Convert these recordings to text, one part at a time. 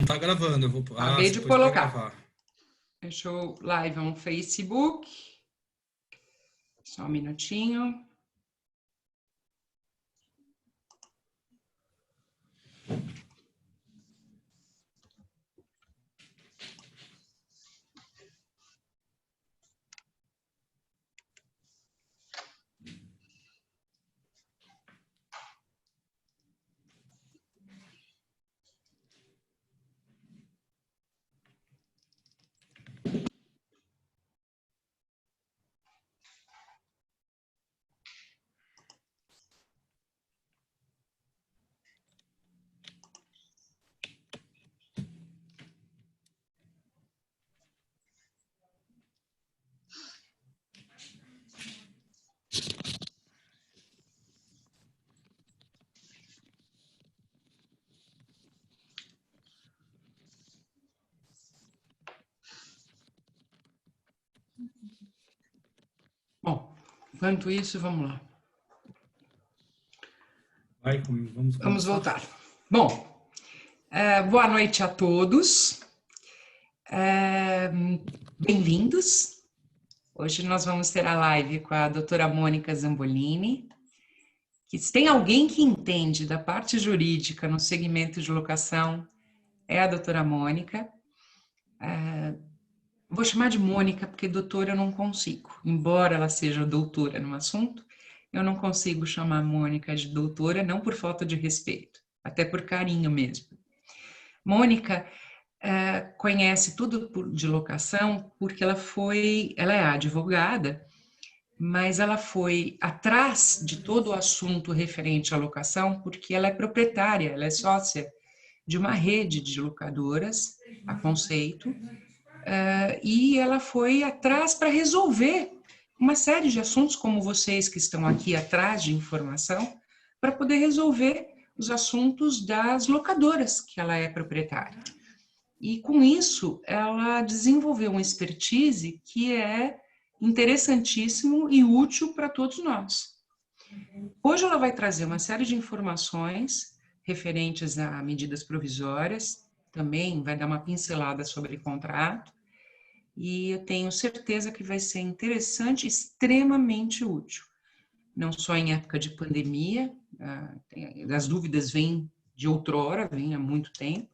Não tá gravando, eu vou. Ah, Acabei você de pôs para colocar. gravar. Deixa eu live no Facebook. Só um minutinho. Bom, enquanto isso, vamos lá. Vamos Vamos começar. voltar. Bom, boa noite a todos. Bem-vindos. Hoje nós vamos ter a live com a doutora Mônica Zambolini. Que se tem alguém que entende da parte jurídica no segmento de locação, é a doutora Mônica. Vou chamar de Mônica, porque doutora eu não consigo. Embora ela seja doutora no assunto, eu não consigo chamar a Mônica de doutora, não por falta de respeito, até por carinho mesmo. Mônica conhece tudo de locação porque ela é advogada, mas ela foi atrás de todo o assunto referente à locação porque ela é proprietária, ela é sócia de uma rede de locadoras, a Conceito, e ela foi atrás para resolver uma série de assuntos, como vocês que estão aqui atrás de informação, para poder resolver os assuntos das locadoras que ela é proprietária. E com isso, ela desenvolveu uma expertise que é interessantíssimo e útil para todos nós. Hoje ela vai trazer uma série de informações referentes a medidas provisórias, também vai dar uma pincelada sobre contrato, e eu tenho certeza que vai ser interessante e extremamente útil. Não só em época de pandemia, as dúvidas vêm de outrora, vêm há muito tempo,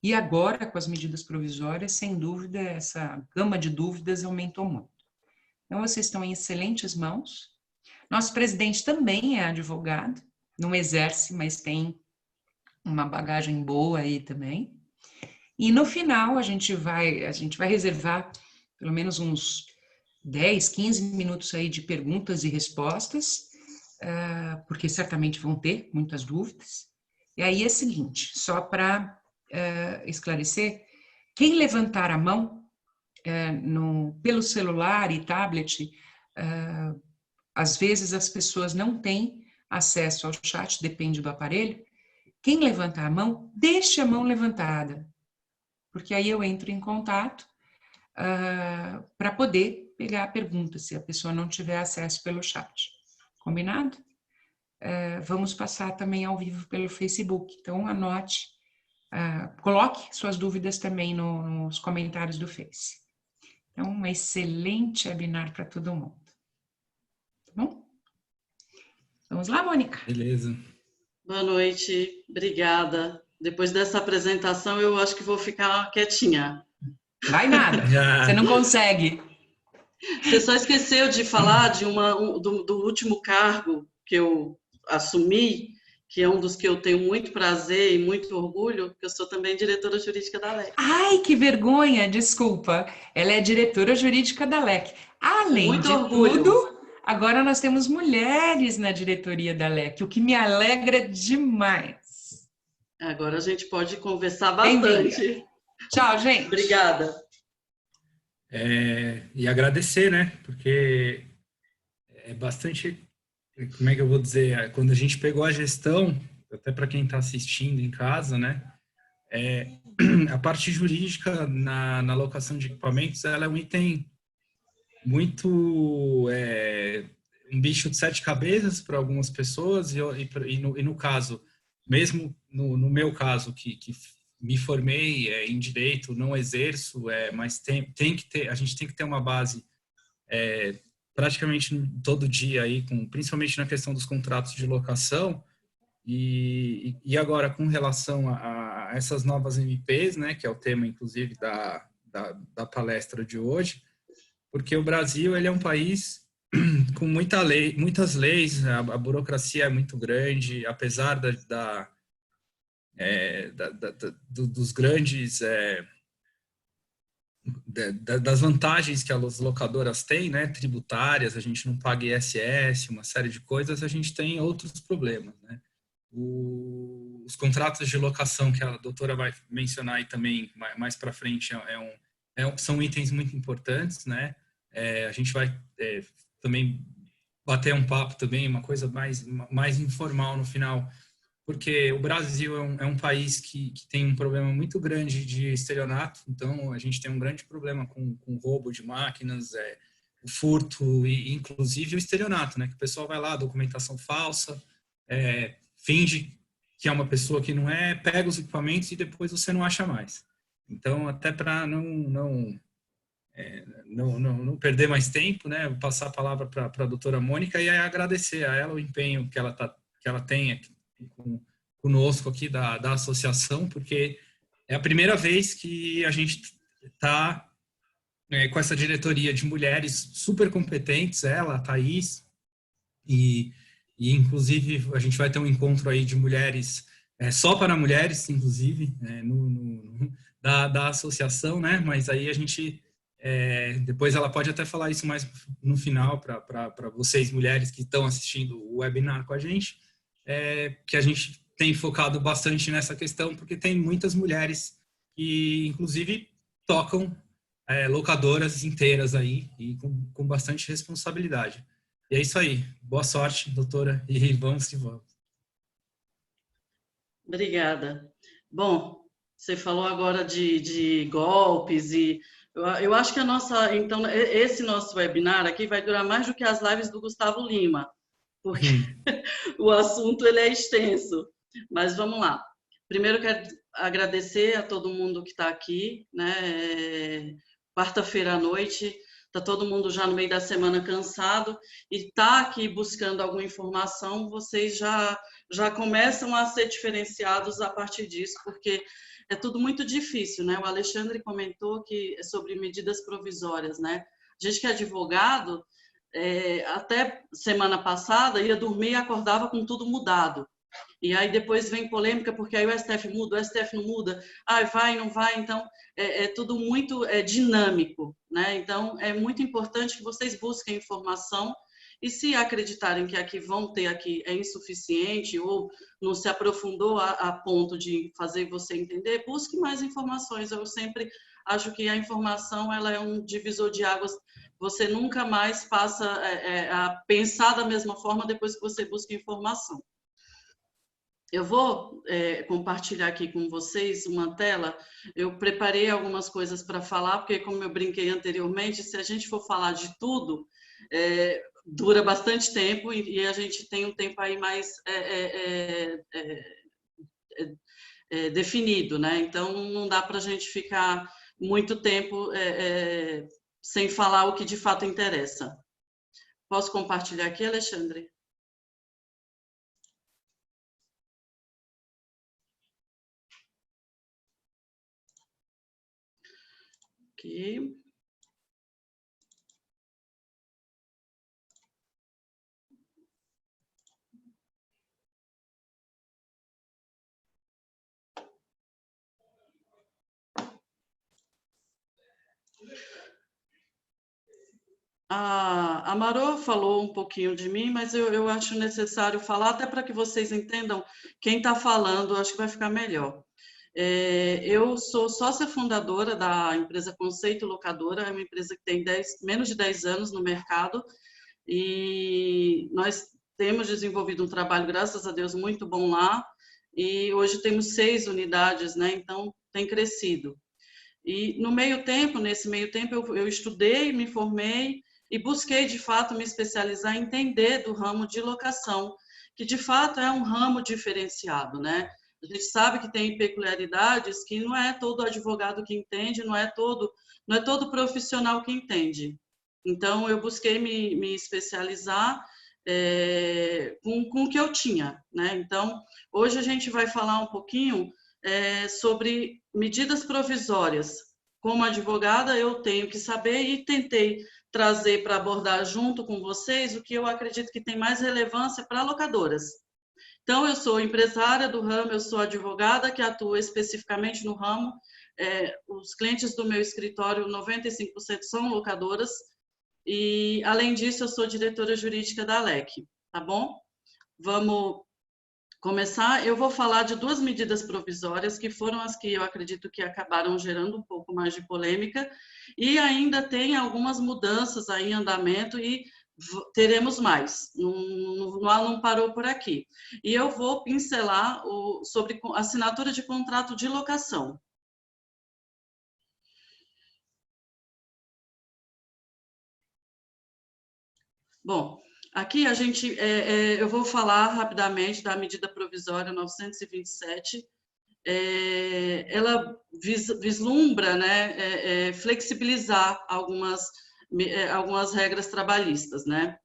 e agora, com as medidas provisórias, sem dúvida, essa gama de dúvidas aumentou muito. Então, vocês estão em excelentes mãos. Nosso presidente também é advogado, não exerce, mas tem uma bagagem boa aí também. E no final, a gente vai reservar pelo menos uns 10, 15 minutos aí de perguntas e respostas, porque certamente vão ter muitas dúvidas. E aí é o seguinte, só para esclarecer, quem levantar a mão pelo celular e tablet, às vezes as pessoas não têm acesso ao chat, depende do aparelho. Quem levantar a mão, deixe a mão levantada, porque aí eu entro em contato para poder pegar a pergunta, se a pessoa não tiver acesso pelo chat. Combinado? Vamos passar também ao vivo pelo Facebook, então anote, coloque suas dúvidas também nos comentários do Face. Então, um excelente webinar para todo mundo. Tá bom? Vamos lá, Mônica? Beleza. Boa noite, obrigada. Depois dessa apresentação, eu acho que vou ficar quietinha. Vai nada, você não consegue. Você só esqueceu de falar do último cargo que eu assumi, que é um dos que eu tenho muito prazer e muito orgulho, porque eu sou também diretora jurídica da LEC. Ai, que vergonha, desculpa. Ela é diretora jurídica da LEC. Além Muito de orgulho. tudo, agora nós temos mulheres na diretoria da LEC, o que me alegra demais. Agora a gente pode conversar bastante. Tchau, gente. Obrigada. E agradecer, né? Porque é bastante, como é que eu vou dizer? Quando a gente pegou a gestão, até para quem está assistindo em casa, né? A parte jurídica na locação de equipamentos, ela é um item muito, um bicho de 7 cabeças para algumas pessoas, e no caso, mesmo no meu caso, que me formei em direito, não exerço, mas a gente tem que ter uma base praticamente todo dia aí, principalmente na questão dos contratos de locação. E agora, com relação a essas novas MPs, né, que é o tema, inclusive, da palestra de hoje, porque o Brasil ele é um país com muitas leis, a burocracia é muito grande, apesar dos grandes das vantagens que as locadoras têm, né, tributárias, a gente não paga ISS, uma série de coisas, a gente tem outros problemas, né? Os contratos de locação que a doutora vai mencionar aí também mais para frente são itens muito importantes, né? A gente vai também bater um papo também, uma coisa mais informal no final, porque o Brasil é um país que tem um problema muito grande de estelionato, então a gente tem um grande problema com roubo de máquinas, o furto e inclusive o estelionato, né? Que o pessoal vai lá, documentação falsa, finge que é uma pessoa que não é, pega os equipamentos e depois você não acha mais. Então, até para não perder mais tempo, né? Vou passar a palavra para a doutora Mônica e agradecer a ela o empenho que ela tem aqui conosco aqui da associação, porque é a primeira vez que a gente está com essa diretoria de mulheres super competentes, ela, a Thaís, e inclusive a gente vai ter um encontro aí de mulheres, só para mulheres, inclusive, da associação, né? Mas aí a gente, depois ela pode até falar isso mais no final para vocês, mulheres que estão assistindo o webinar com a gente, que a gente tem focado bastante nessa questão, porque tem muitas mulheres que, inclusive, tocam locadoras inteiras aí e com bastante responsabilidade. E é isso aí. Boa sorte, doutora, e vamos que vamos. Obrigada. Bom, você falou agora de golpes e eu acho que então, esse nosso webinar aqui vai durar mais do que as lives do Gustavo Lima, porque o assunto ele é extenso. Mas vamos lá. Primeiro, quero agradecer a todo mundo que está aqui, né? Quarta-feira à noite, está todo mundo já no meio da semana cansado e está aqui buscando alguma informação, vocês já começam a ser diferenciados a partir disso, porque é tudo muito difícil, né? O Alexandre comentou que é sobre medidas provisórias, né? A gente que é advogado, até semana passada, ia dormir e acordava com tudo mudado. E aí depois vem polêmica, porque aí o STF muda, o STF não muda, vai, não vai, então é tudo muito dinâmico, né? Então é muito importante que vocês busquem informação e se acreditarem que aqui vão ter aqui é insuficiente ou não se aprofundou a ponto de fazer você entender, busque mais informações. Eu sempre acho que a informação ela é um divisor de águas. Você nunca mais passa a pensar da mesma forma depois que você busca informação. Eu vou compartilhar aqui com vocês uma tela. Eu preparei algumas coisas para falar, porque como eu brinquei anteriormente, se a gente for falar de tudo, dura bastante tempo e a gente tem um tempo aí mais definido, né? Então não dá para a gente ficar muito tempo sem falar o que de fato interessa. Posso compartilhar aqui, Alexandre? Aqui. A Marô falou um pouquinho de mim, mas eu acho necessário falar, até para que vocês entendam quem está falando, acho que vai ficar melhor. Eu sou sócia fundadora da empresa Conceito Locadora, é uma empresa que tem menos de 10 anos no mercado e nós temos desenvolvido um trabalho, graças a Deus, muito bom lá e hoje temos 6 unidades, né? Então tem crescido. E nesse meio tempo eu estudei, me formei e busquei de fato me especializar em entender do ramo de locação, que de fato é um ramo diferenciado, né? A gente sabe que tem peculiaridades que não é todo advogado que entende, não é todo profissional que entende. Então, eu busquei me especializar com o que eu tinha, né? Então, hoje a gente vai falar um pouquinho sobre medidas provisórias. Como advogada, eu tenho que saber e tentei trazer para abordar junto com vocês o que eu acredito que tem mais relevância para locadoras. Então, eu sou empresária do ramo, eu sou advogada que atua especificamente no ramo. Os clientes do meu escritório, 95% são locadoras. E, além disso, eu sou diretora jurídica da ALEC, tá bom? Vamos começar. Eu vou falar de duas medidas provisórias, que foram as que eu acredito que acabaram gerando um pouco mais de polêmica, e ainda tem algumas mudanças aí em andamento e teremos mais, não parou por aqui. E eu vou pincelar sobre assinatura de contrato de locação. Bom, aqui eu vou falar rapidamente da medida provisória 927. Ela vislumbra, né, flexibilizar algumas regras trabalhistas, né?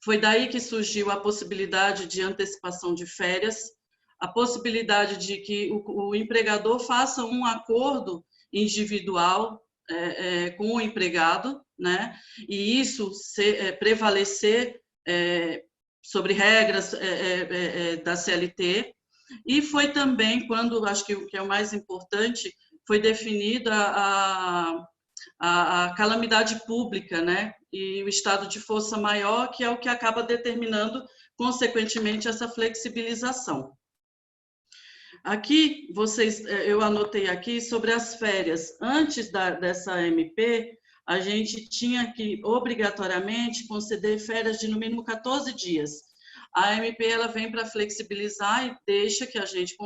Foi daí que surgiu a possibilidade de antecipação de férias, a possibilidade de que o empregador faça um acordo individual com o empregado, né? E isso prevalecer sobre regras da CLT. E foi também quando, acho que o que é o mais importante, foi definida a calamidade pública, né? E o estado de força maior, que é o que acaba determinando, consequentemente, essa flexibilização. Aqui, eu anotei aqui sobre as férias. Antes dessa MP, a gente tinha que, obrigatoriamente, conceder férias de, no mínimo, 14 dias. A MP ela vem para flexibilizar e deixa que a gente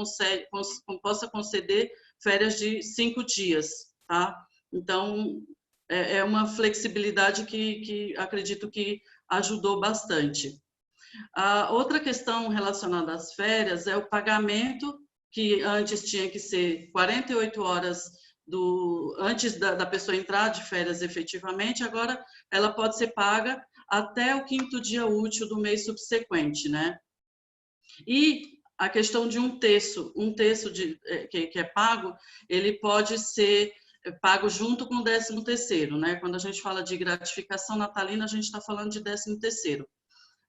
possa conceder férias de 5 dias, tá? Então, é uma flexibilidade que acredito que ajudou bastante. A outra questão relacionada às férias é o pagamento, que antes tinha que ser 48 horas antes da pessoa entrar de férias efetivamente, agora ela pode ser paga até o 5º dia útil do mês subsequente, né? E a questão de um terço que é pago, ele pode ser pago junto com o 13º, né? Quando a gente fala de gratificação natalina, a gente está falando de 13º.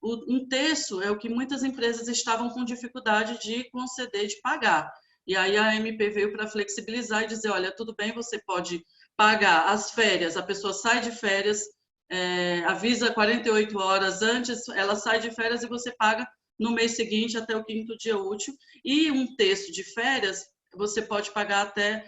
Um terço é o que muitas empresas estavam com dificuldade de conceder, de pagar. E aí a MP veio para flexibilizar e dizer, olha, tudo bem, você pode pagar as férias, a pessoa sai de férias, avisa 48 horas antes, ela sai de férias e você paga no mês seguinte até o 5º dia útil. E um terço de férias você pode pagar até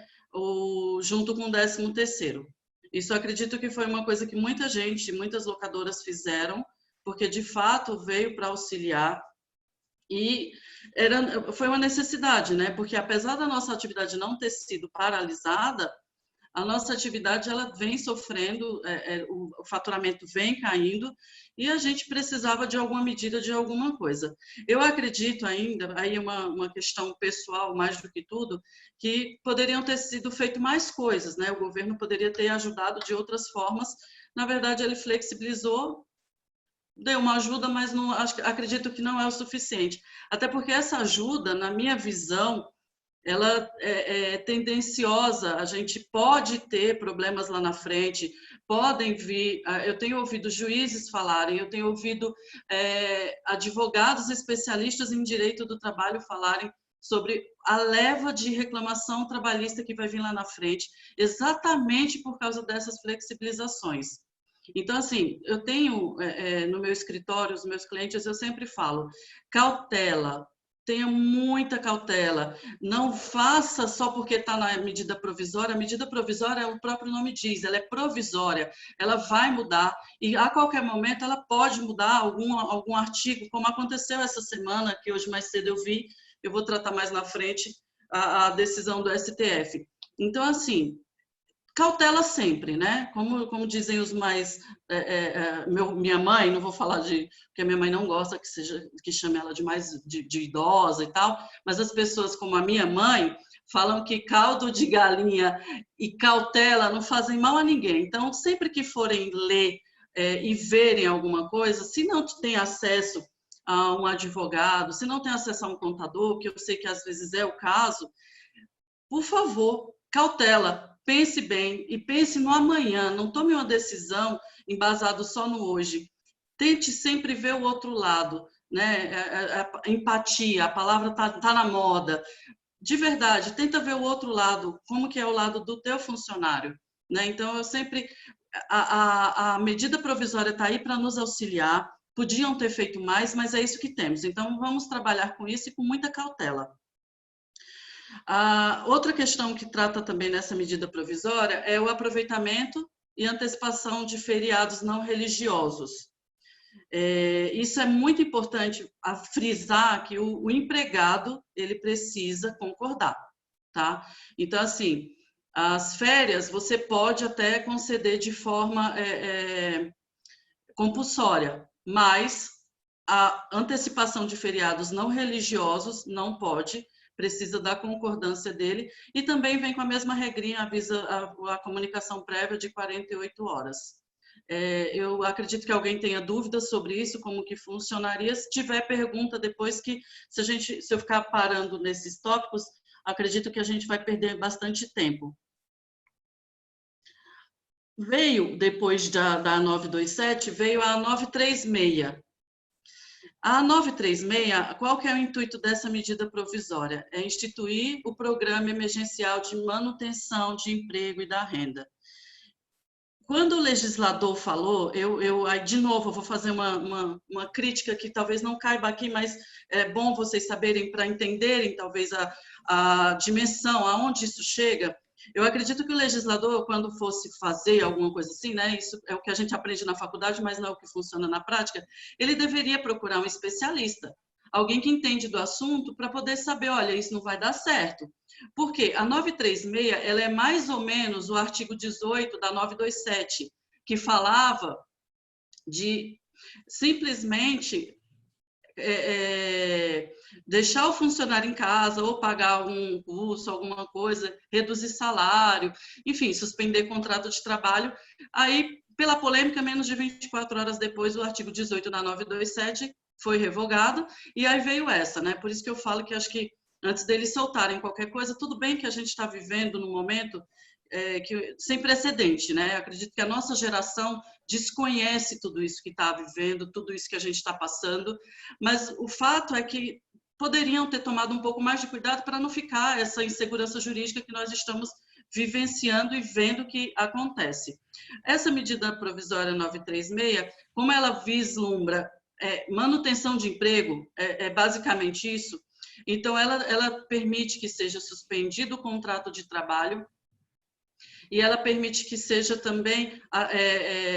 junto com o 13º. Isso eu acredito que foi uma coisa que muitas locadoras fizeram, porque de fato veio para auxiliar e foi uma necessidade, né? Porque apesar da nossa atividade não ter sido paralisada, a nossa atividade ela vem sofrendo, o faturamento vem caindo e a gente precisava de alguma medida, de alguma coisa. Eu acredito ainda, aí é uma questão pessoal mais do que tudo, que poderiam ter sido feito mais coisas, né? O governo poderia ter ajudado de outras formas. Na verdade, ele flexibilizou, deu uma ajuda, mas acredito que não é o suficiente. Até porque essa ajuda, na minha visão, ela é tendenciosa, a gente pode ter problemas lá na frente, podem vir, eu tenho ouvido juízes falarem, eu tenho ouvido advogados especialistas em direito do trabalho falarem sobre a leva de reclamação trabalhista que vai vir lá na frente, exatamente por causa dessas flexibilizações. Então, assim, eu tenho no meu escritório, os meus clientes, eu sempre falo, cautela, tenha muita cautela, não faça só porque está na medida provisória. A medida provisória, o próprio nome diz, ela é provisória, ela vai mudar e a qualquer momento ela pode mudar algum artigo, como aconteceu essa semana, que hoje mais cedo eu vi, eu vou tratar mais na frente, a decisão do STF. Então, assim, cautela sempre, né? Como dizem os mais... minha mãe, não vou falar porque a minha mãe não gosta que chame ela de idosa e tal, mas as pessoas como a minha mãe falam que caldo de galinha e cautela não fazem mal a ninguém. Então, sempre que forem ler e verem alguma coisa, se não tem acesso a um advogado, se não tem acesso a um contador, que eu sei que às vezes é o caso, por favor, cautela, pense bem e pense no amanhã, não tome uma decisão embasado só no hoje. Tente sempre ver o outro lado, né? Empatia, a palavra tá na moda. De verdade, tenta ver o outro lado, como que é o lado do teu funcionário, né? Então, eu sempre... A medida provisória está aí para nos auxiliar, podiam ter feito mais, mas é isso que temos. Então, vamos trabalhar com isso e com muita cautela. Outra questão que trata também nessa medida provisória é o aproveitamento e antecipação de feriados não religiosos. Isso é muito importante a frisar que o empregado ele precisa concordar, tá? Então, assim, as férias você pode até conceder de forma compulsória, mas a antecipação de feriados não religiosos não pode, precisa da concordância dele, e também vem com a mesma regrinha, avisa a comunicação prévia de 48 horas. Eu acredito que alguém tenha dúvidas sobre isso, como que funcionaria. Se tiver pergunta depois, que se eu ficar parando nesses tópicos, acredito que a gente vai perder bastante tempo. Veio, depois da 927, veio a 936. A 936, qual que é o intuito dessa medida provisória? É instituir o Programa Emergencial de Manutenção de Emprego e da Renda. Quando o legislador falou, de novo, eu vou fazer uma crítica que talvez não caiba aqui, mas é bom vocês saberem para entenderem, talvez, a dimensão, aonde isso chega. Eu acredito que o legislador, quando fosse fazer alguma coisa assim, né, isso é o que a gente aprende na faculdade, mas não é o que funciona na prática, ele deveria procurar um especialista, alguém que entende do assunto, para poder saber, olha, isso não vai dar certo. Porque a 936, ela é mais ou menos o artigo 18 da 927, que falava de simplesmente deixar o funcionário em casa ou pagar um curso, alguma coisa, reduzir salário, enfim, suspender contrato de trabalho. Aí, pela polêmica, menos de 24 horas depois, o artigo 18 da 927 foi revogado, e aí veio essa, né? Por isso que eu falo que acho que antes deles soltarem qualquer coisa, tudo bem que a gente está vivendo num momento sem precedente, né? Eu acredito que a nossa geração desconhece tudo isso que está vivendo, tudo isso que a gente está passando, mas o fato é que poderiam ter tomado um pouco mais de cuidado para não ficar essa insegurança jurídica que nós estamos vivenciando e vendo que acontece. Essa medida provisória 936, como ela vislumbra manutenção de emprego, é basicamente isso. Então, ela permite que seja suspendido o contrato de trabalho e ela permite que seja também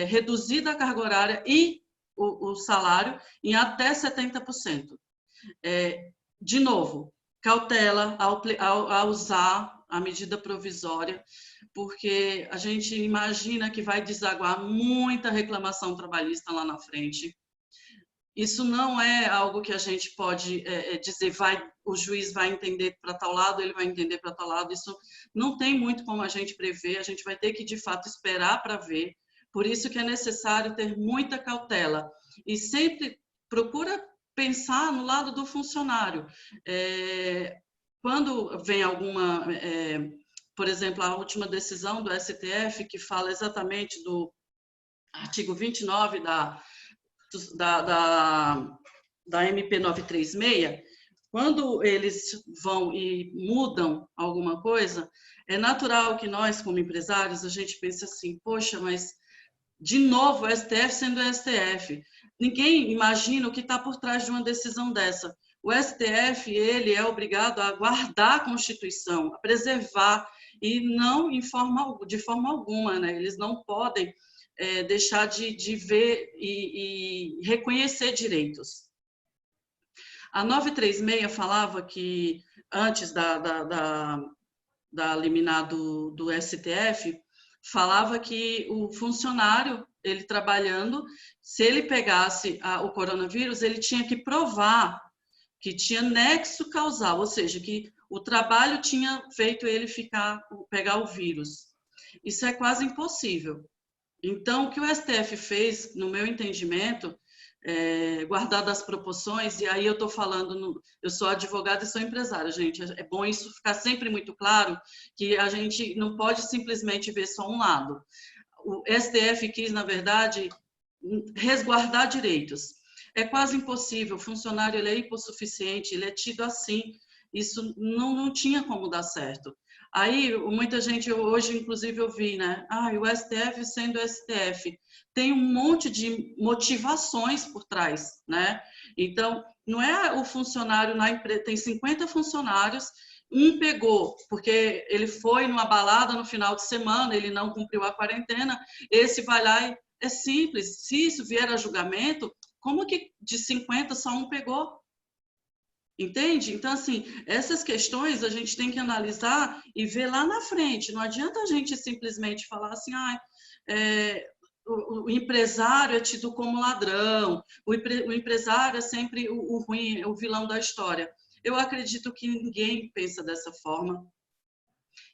reduzida a carga horária e o salário em até 70%. De novo, cautela ao usar a medida provisória, porque a gente imagina que vai desaguar muita reclamação trabalhista lá na frente. Isso não é algo que a gente pode dizer, o juiz vai entender para tal lado, ele vai entender para tal lado. Isso não tem muito como a gente prever, a gente vai ter que, de fato, esperar para ver. Por isso que é necessário ter muita cautela. E sempre procura pensar no lado do funcionário. Quando vem alguma... por exemplo, a última decisão do STF, que fala exatamente do artigo 29 da MP 936, quando eles vão e mudam alguma coisa, é natural que nós, como empresários, a gente pense assim, poxa, mas de novo o STF sendo o STF. Ninguém imagina o que está por trás de uma decisão dessa. O STF, ele é obrigado a guardar a Constituição, a preservar, e não de forma alguma, né? Eles não podem deixar de ver e reconhecer direitos. A 936 falava que, antes da liminar do STF, falava que o funcionário, ele trabalhando, se ele pegasse o coronavírus, ele tinha que provar que tinha nexo causal, ou seja, que o trabalho tinha feito ele pegar o vírus. Isso é quase impossível. Então, o que o STF fez, no meu entendimento, guardado as proporções, e aí eu estou falando, eu sou advogada e sou empresária, gente, é bom isso ficar sempre muito claro, que a gente não pode simplesmente ver só um lado. O STF quis, na verdade, resguardar direitos. É quase impossível, o funcionário ele é hipossuficiente, ele é tido assim, isso não tinha como dar certo. Aí, muita gente, hoje, inclusive, eu vi, né? O STF sendo STF, tem um monte de motivações por trás, né? Então, não é o funcionário na empresa, tem 50 funcionários, um pegou, porque ele foi numa balada no final de semana, ele não cumpriu a quarentena, esse vai lá e é simples, se isso vier a julgamento, como que de 50 só um pegou? Entende? Então, assim, essas questões a gente tem que analisar e ver lá na frente. Não adianta a gente simplesmente falar assim, o empresário é tido como ladrão, o empresário é sempre o ruim, o vilão da história. Eu acredito que ninguém pensa dessa forma.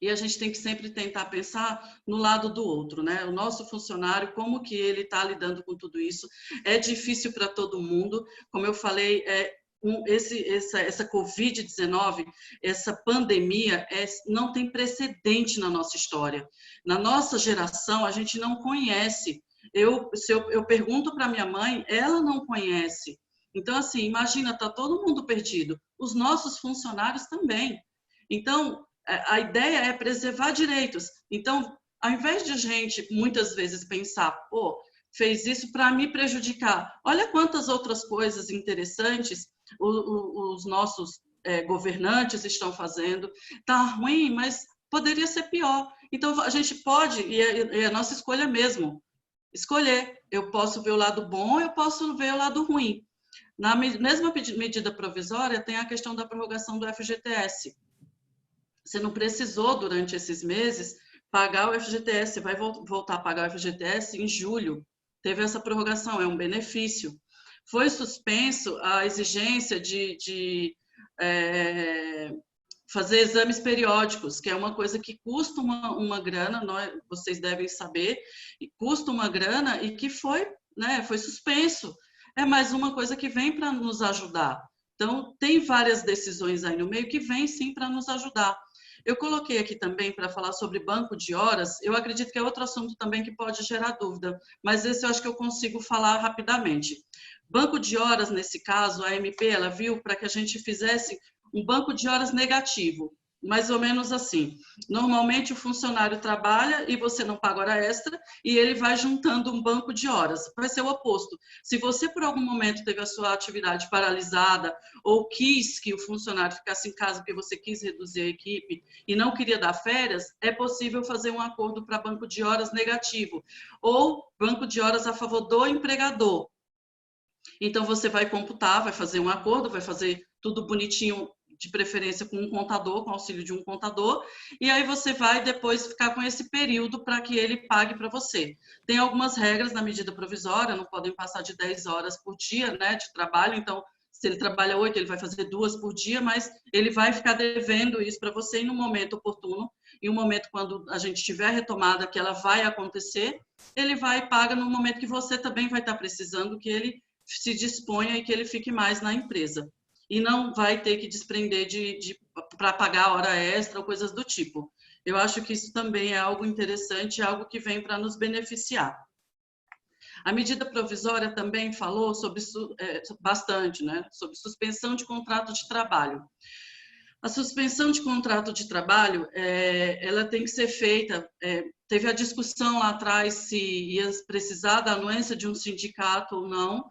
E a gente tem que sempre tentar pensar no lado do outro, né? O nosso funcionário, como que ele está lidando com tudo isso. É difícil para todo mundo. Como eu falei, essa Covid-19, essa pandemia, não tem precedente na nossa história. Na nossa geração, a gente não conhece. Se eu pergunto para minha mãe, ela não conhece. Então, assim, imagina, está todo mundo perdido. Os nossos funcionários também. Então, a ideia é preservar direitos. Então, ao invés de a gente, muitas vezes, pensar, fez isso para me prejudicar. Olha quantas outras coisas interessantes os nossos governantes estão fazendo. Está ruim, mas poderia ser pior. Então, a gente pode, e é a nossa escolha mesmo, escolher. Eu posso ver o lado bom, eu posso ver o lado ruim. Na mesma medida provisória, tem a questão da prorrogação do FGTS. Você não precisou, durante esses meses, pagar o FGTS. Você vai voltar a pagar o FGTS em julho. Teve essa prorrogação, é um benefício. Foi suspenso a exigência de fazer exames periódicos, que é uma coisa que custa uma grana, vocês devem saber, e custa uma grana e que foi suspenso. É mais uma coisa que vem para nos ajudar. Então, tem várias decisões aí no meio que vêm, sim, para nos ajudar. Eu coloquei aqui também para falar sobre banco de horas. Eu acredito que é outro assunto também que pode gerar dúvida, mas esse eu acho que eu consigo falar rapidamente. Banco de horas, nesse caso, a MP, ela viu para que a gente fizesse um banco de horas negativo, mais ou menos assim. Normalmente o funcionário trabalha e você não paga hora extra e ele vai juntando um banco de horas. Vai ser o oposto. Se você por algum momento teve a sua atividade paralisada ou quis que o funcionário ficasse em casa porque você quis reduzir a equipe e não queria dar férias, é possível fazer um acordo para banco de horas negativo ou banco de horas a favor do empregador. Então você vai computar, vai fazer um acordo, vai fazer tudo bonitinho, de preferência com um contador, com auxílio de um contador, e aí você vai depois ficar com esse período para que ele pague para você. Tem algumas regras na medida provisória, não podem passar de 10 horas por dia, né, de trabalho, então, se ele trabalha 8, ele vai fazer 2 por dia, mas ele vai ficar devendo isso para você em um momento oportuno, em um momento quando a gente tiver retomada, que ela vai acontecer, ele vai e paga no momento que você também vai estar precisando, que ele se disponha e que ele fique mais na empresa. E não vai ter que desprender para pagar hora extra ou coisas do tipo. Eu acho que isso também é algo interessante, algo que vem para nos beneficiar. A medida provisória também falou sobre bastante, né, sobre suspensão de contrato de trabalho. A suspensão de contrato de trabalho, ela tem que ser feita, teve a discussão lá atrás se ia precisar da anuência de um sindicato ou não.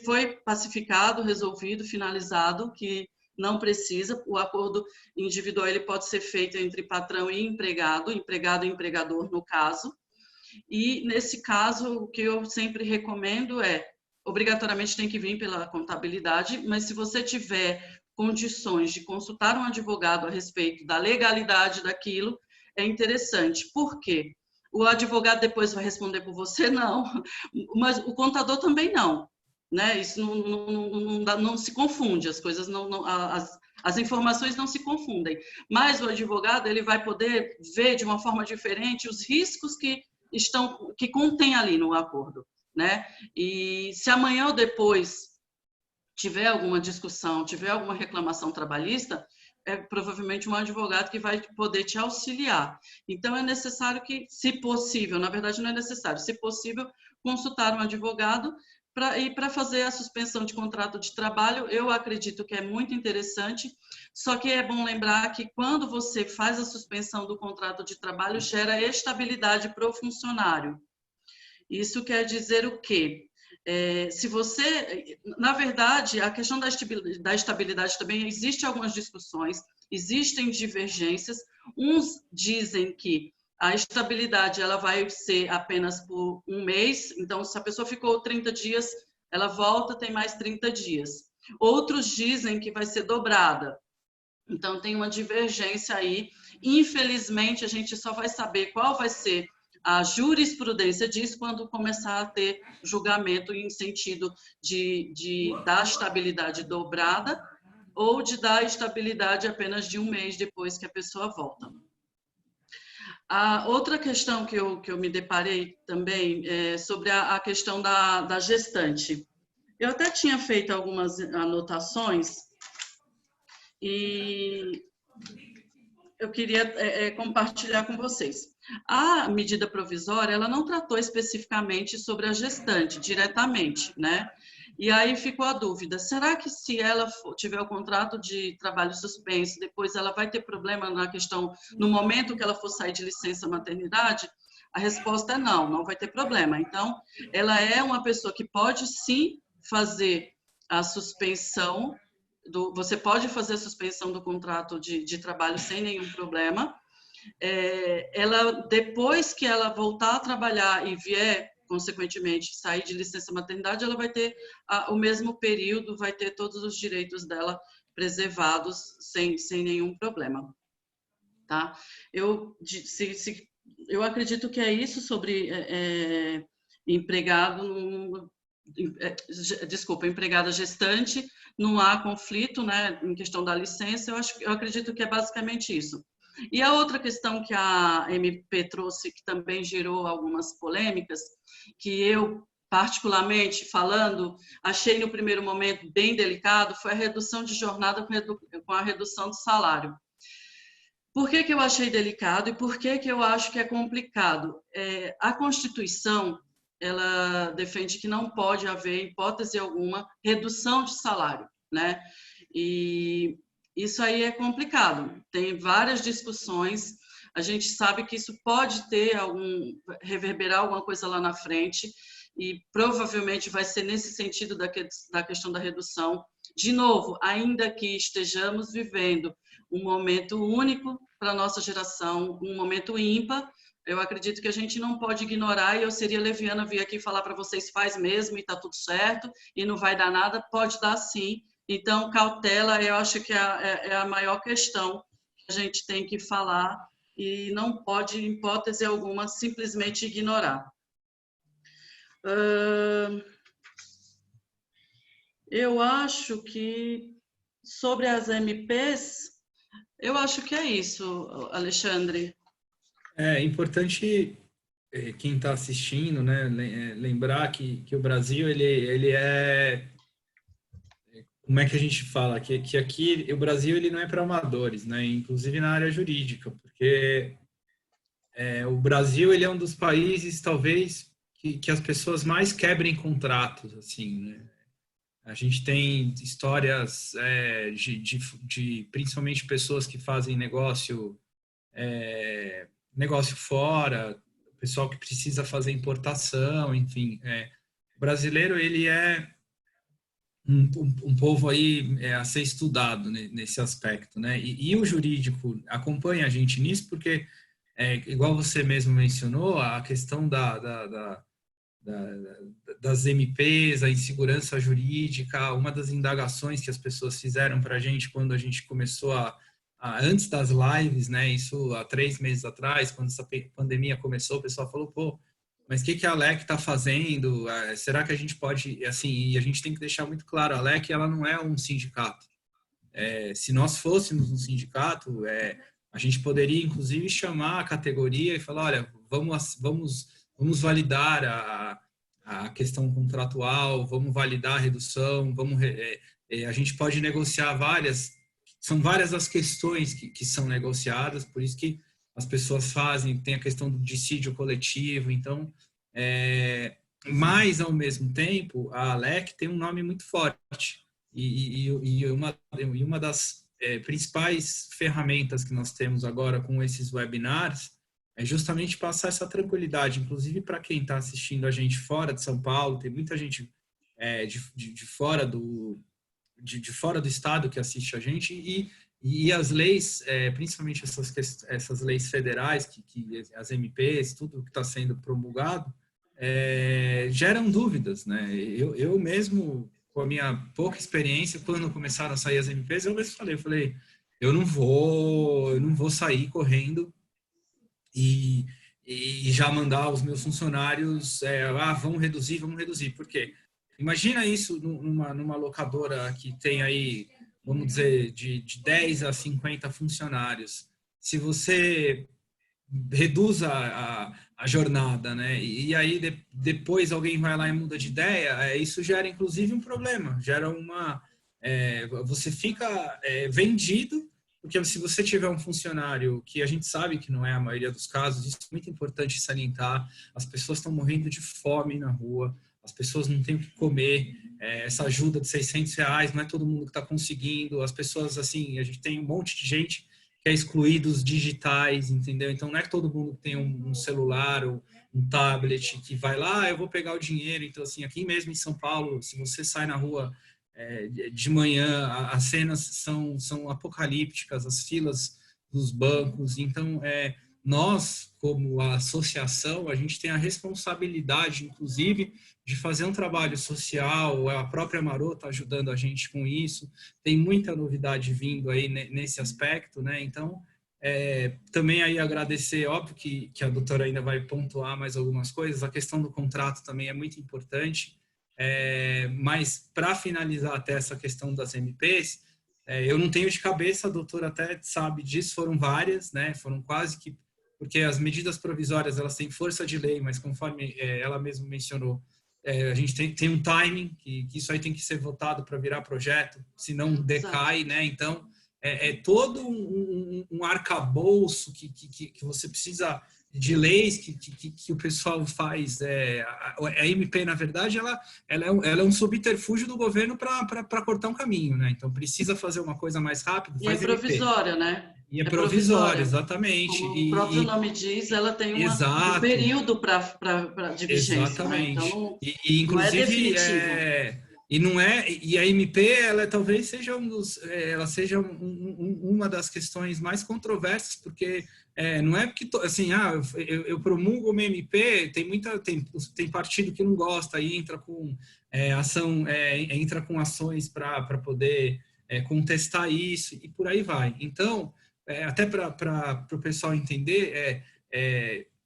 Foi pacificado, resolvido, finalizado, que não precisa. O acordo individual ele pode ser feito entre patrão e empregado e empregador no caso. E nesse caso, o que eu sempre recomendo obrigatoriamente tem que vir pela contabilidade, mas se você tiver condições de consultar um advogado a respeito da legalidade daquilo, é interessante. Por quê? O advogado depois vai responder por você? Não. Mas o contador também não. Né? Isso não se confunde, as coisas as informações não se confundem. Mas o advogado ele vai poder ver de uma forma diferente os riscos que contém ali no acordo. Né? E se amanhã ou depois tiver alguma discussão, tiver alguma reclamação trabalhista, é provavelmente um advogado que vai poder te auxiliar. Então, é necessário que, se possível, na verdade não é necessário, se possível, consultar um advogado para fazer a suspensão de contrato de trabalho. Eu acredito que é muito interessante, só que é bom lembrar que quando você faz a suspensão do contrato de trabalho, gera estabilidade para o funcionário. Isso quer dizer o quê? Se você, na verdade, a questão da estabilidade também, existe algumas discussões, existem divergências. Uns dizem que a estabilidade ela vai ser apenas por um mês, então se a pessoa ficou 30 dias, ela volta, tem mais 30 dias. Outros dizem que vai ser dobrada. Então tem uma divergência aí. Infelizmente, a gente só vai saber qual vai ser a jurisprudência disso quando começar a ter julgamento em sentido de dar estabilidade dobrada ou de dar estabilidade apenas de um mês depois que a pessoa volta. A outra questão que eu me deparei também é sobre a questão da gestante. Eu até tinha feito algumas anotações e eu queria compartilhar com vocês. A medida provisória, ela não tratou especificamente sobre a gestante, diretamente, né? E aí ficou a dúvida, será que se ela tiver o contrato de trabalho suspenso, depois ela vai ter problema na questão, no momento que ela for sair de licença maternidade? A resposta é não, não vai ter problema. Então, ela é uma pessoa que pode sim fazer a suspensão, você pode fazer a suspensão do contrato de trabalho sem nenhum problema. Ela, depois que ela voltar a trabalhar e vier, consequentemente, sair de licença maternidade, ela vai ter o mesmo período, vai ter todos os direitos dela preservados sem nenhum problema. Tá? Eu acredito que é isso sobre empregada gestante. Não há conflito, né, em questão da licença. Eu acredito que é basicamente isso. E a outra questão que a MP trouxe, que também gerou algumas polêmicas, que eu, particularmente falando, achei no primeiro momento bem delicado, foi a redução de jornada com a redução de salário. Por que eu achei delicado e por que eu acho que é complicado? A Constituição, ela defende que não pode haver, em hipótese alguma, redução de salário, né? E isso aí é complicado. Tem várias discussões. A gente sabe que isso pode reverberar alguma coisa lá na frente e provavelmente vai ser nesse sentido da questão da redução. De novo, ainda que estejamos vivendo um momento único para a nossa geração, um momento ímpar, eu acredito que a gente não pode ignorar, e eu seria leviana vir aqui falar para vocês, faz mesmo e está tudo certo, e não vai dar nada, pode dar sim. Então, cautela, eu acho que é a maior questão que a gente tem que falar e não pode, em hipótese alguma, simplesmente ignorar. Eu acho que, sobre as MPs, eu acho que é isso, Alexandre. É importante quem está assistindo, né, lembrar que o Brasil ele é, como é que a gente fala, que aqui o Brasil ele não é para amadores, né, inclusive na área jurídica, porque o Brasil ele é um dos países talvez que as pessoas mais quebrem contratos, assim, né? A gente tem histórias de principalmente pessoas que fazem negócio fora, pessoal que precisa fazer importação, enfim. O brasileiro, ele é um povo aí a ser estudado nesse aspecto, né? E o jurídico acompanha a gente nisso porque, igual você mesmo mencionou, a questão das MPs, a insegurança jurídica, uma das indagações que as pessoas fizeram para a gente quando a gente começou a antes das lives, né? Isso há 3 meses atrás, quando essa pandemia começou, o pessoal falou, pô, mas o que a ALEC está fazendo? Será que a gente pode, assim, e a gente tem que deixar muito claro, a ALEC, ela não é um sindicato. Se nós fôssemos um sindicato, a gente poderia, inclusive, chamar a categoria e falar, olha, vamos validar a questão contratual, vamos validar a redução, a gente pode negociar são várias as questões que são negociadas, por isso que as pessoas fazem, tem a questão do dissídio coletivo, então, mas, ao mesmo tempo, a ALEC tem um nome muito forte, e uma das principais ferramentas que nós temos agora com esses webinars é justamente passar essa tranquilidade, inclusive para quem está assistindo a gente fora de São Paulo, tem muita gente de fora do estado que assiste a gente, e as leis, principalmente essas leis federais, que as MPs, tudo que está sendo promulgado, geram dúvidas, né? Eu mesmo, com a minha pouca experiência, quando começaram a sair as MPs, eu mesmo falei, eu não vou sair correndo e já mandar os meus funcionários, vamos reduzir. Por quê? Imagina isso numa locadora que tem aí, vamos dizer, de 10 a 50 funcionários. Se você reduz a jornada, né? E aí depois alguém vai lá e muda de ideia, isso gera inclusive um problema, gera você fica vendido, porque se você tiver um funcionário, que a gente sabe que não é a maioria dos casos, isso é muito importante salientar, as pessoas estão morrendo de fome na rua, as pessoas não têm o que comer, essa ajuda de R$600 não é todo mundo que está conseguindo, as pessoas, assim, a gente tem um monte de gente que é excluído dos digitais, entendeu? Então, não é que todo mundo tem um celular ou um tablet que vai lá, eu vou pegar o dinheiro. Então, assim, aqui mesmo em São Paulo, se você sai na rua de manhã, as cenas são apocalípticas, as filas dos bancos. Então, nós, como a associação, a gente tem a responsabilidade, inclusive, de fazer um trabalho social, a própria Marô está ajudando a gente com isso, tem muita novidade vindo aí nesse aspecto, né? Então, também aí agradecer, óbvio que a doutora ainda vai pontuar mais algumas coisas, a questão do contrato também é muito importante, mas para finalizar até essa questão das MPs, eu não tenho de cabeça, a doutora até sabe disso, foram várias, né? Foram quase que, porque as medidas provisórias elas têm força de lei, mas conforme ela mesma mencionou, a gente tem um timing, que isso aí tem que ser votado para virar projeto, senão decai, né? Então, todo um arcabouço que você precisa de leis que o pessoal faz. A MP, na verdade, ela é um subterfúgio do governo para cortar um caminho, né? Então, precisa fazer uma coisa mais rápido, faz MP. Provisória, né? E é provisória, exatamente. Como o próprio nome diz, ela tem um período de vigência. Exatamente. Né? Então, inclusive, não é definitivo. E a MP, ela talvez seja uma das questões mais controversas, porque não é porque, assim, eu promulgo uma MP, tem partido que não gosta e entra com entra com ações para poder contestar isso e por aí vai. Então, até para o pessoal entender,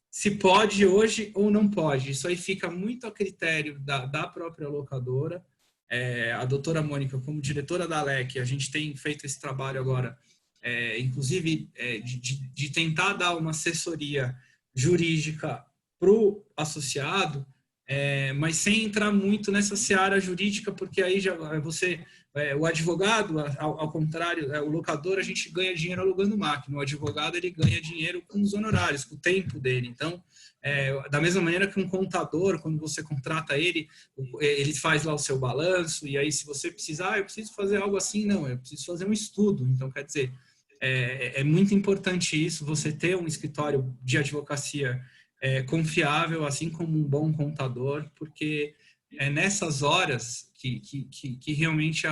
se pode hoje ou não pode. Isso aí fica muito a critério da própria locadora. A doutora Mônica, como diretora da ALEC, a gente tem feito esse trabalho agora, inclusive de tentar dar uma assessoria jurídica para o associado, mas sem entrar muito nessa seara jurídica, porque aí já o advogado, ao contrário, o locador, a gente ganha dinheiro alugando máquina, o advogado ele ganha dinheiro com os honorários, com o tempo dele. Então, da mesma maneira que um contador, quando você contrata ele faz lá o seu balanço, e aí se você precisar, eu preciso fazer algo assim, não, eu preciso fazer um estudo. Então, quer dizer, é muito importante isso, você ter um escritório de advocacia confiável, assim como um bom contador, porque é nessas horas que realmente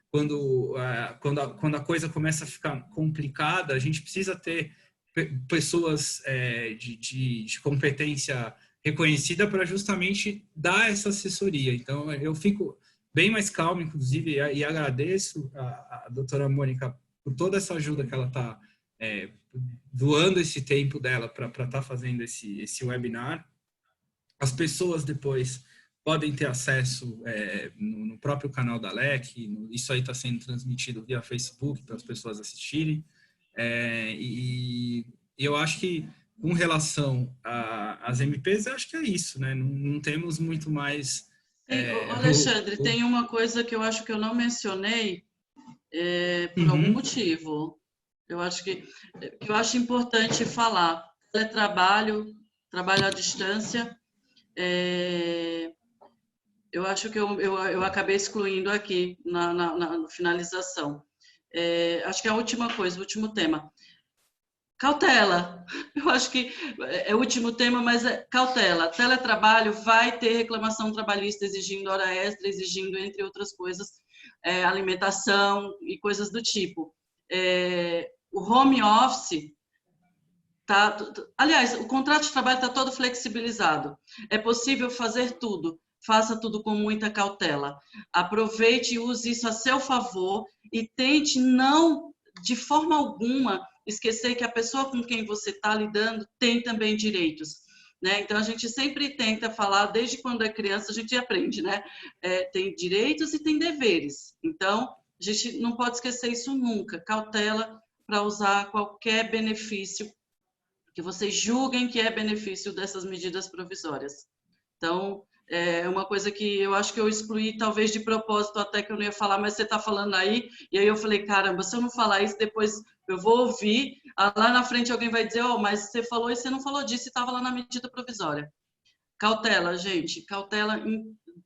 quando a coisa começa a ficar complicada, a gente precisa ter pessoas de competência reconhecida para justamente dar essa assessoria. Então, eu fico bem mais calmo, inclusive, e agradeço a doutora Mônica por toda essa ajuda que ela está doando esse tempo dela para estar fazendo esse webinar. As pessoas depois podem ter acesso no próprio canal da LEC, isso aí está sendo transmitido via Facebook para as pessoas assistirem. E eu acho que, com relação às MPs, eu acho que é isso, né? Não temos muito mais... Alexandre, tem uma coisa que eu acho que eu não mencionei por algum motivo. Eu acho importante falar. Teletrabalho, trabalho à distância, eu acho que eu acabei excluindo aqui na finalização. Acho que é a última coisa, o último tema. Cautela. Eu acho que é o último tema, mas cautela. Teletrabalho vai ter reclamação trabalhista exigindo hora extra, exigindo, entre outras coisas, alimentação e coisas do tipo. O home office aliás, o contrato de trabalho está todo flexibilizado. É possível fazer tudo. Faça tudo com muita cautela. Aproveite e use isso a seu favor e tente não, de forma alguma, esquecer que a pessoa com quem você está lidando tem também direitos, né? Então, a gente sempre tenta falar, desde quando é criança, a gente aprende, né? Tem direitos e tem deveres. Então, a gente não pode esquecer isso nunca. Cautela para usar qualquer benefício que vocês julguem que é benefício dessas medidas provisórias. Então, é uma coisa que eu acho que eu excluí, talvez de propósito, até que eu não ia falar, mas você está falando aí, e aí eu falei, caramba, se eu não falar isso, depois eu vou ouvir, lá na frente alguém vai dizer, mas você falou e você não falou disso, e estava lá na medida provisória. Cautela, gente, cautela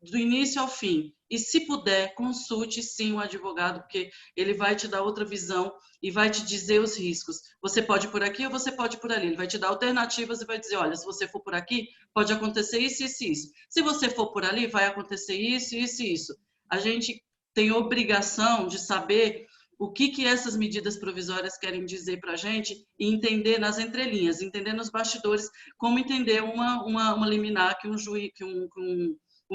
do início ao fim. E se puder, consulte sim um advogado, porque ele vai te dar outra visão e vai te dizer os riscos. Você pode ir por aqui ou você pode ir por ali. Ele vai te dar alternativas e vai dizer, olha, se você for por aqui, pode acontecer isso, isso e isso. Se você for por ali, vai acontecer isso, isso e isso. A gente tem obrigação de saber o que essas medidas provisórias querem dizer para a gente e entender nas entrelinhas, entender nos bastidores, como entender uma liminar que um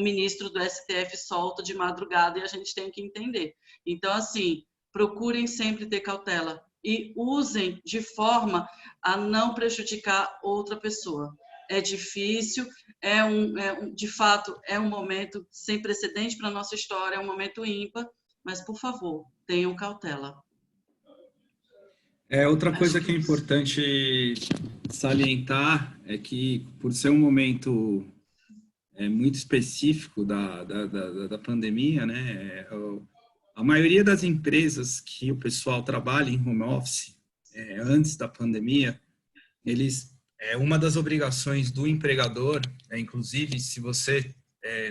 ministro do STF solta de madrugada e a gente tem que entender. Então, assim, procurem sempre ter cautela e usem de forma a não prejudicar outra pessoa. É difícil, de fato, é um momento sem precedente para a nossa história, é um momento ímpar, mas, por favor, tenham cautela. Outra coisa que é importante salientar é que, por ser um momento muito específico da pandemia, né, a maioria das empresas que o pessoal trabalha em home office, antes da pandemia, uma das obrigações do empregador, inclusive, se você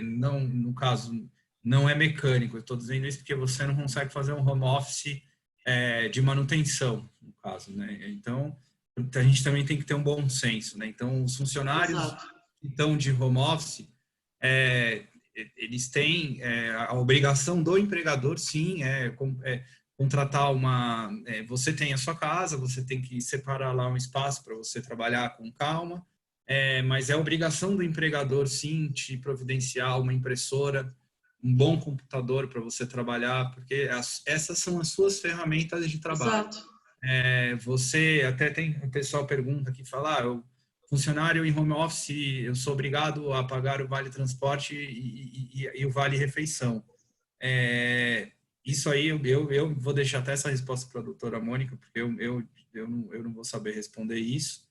não, no caso, não é mecânico, eu estou dizendo isso porque você não consegue fazer um home office de manutenção, no caso, né? Então, a gente também tem que ter um bom senso, né? Então, os funcionários que estão de home office, eles têm a obrigação do empregador, sim, contratar você tem a sua casa, você tem que separar lá um espaço para você trabalhar com calma, mas é obrigação do empregador, sim, te providenciar uma impressora, um bom computador para você trabalhar, porque essas são as suas ferramentas de trabalho. Exato. Você, até tem o pessoal pergunta aqui, fala, funcionário em home office, eu sou obrigado a pagar o vale transporte e o vale refeição. Isso aí eu vou deixar até essa resposta para a doutora Mônica, porque eu não vou saber responder isso.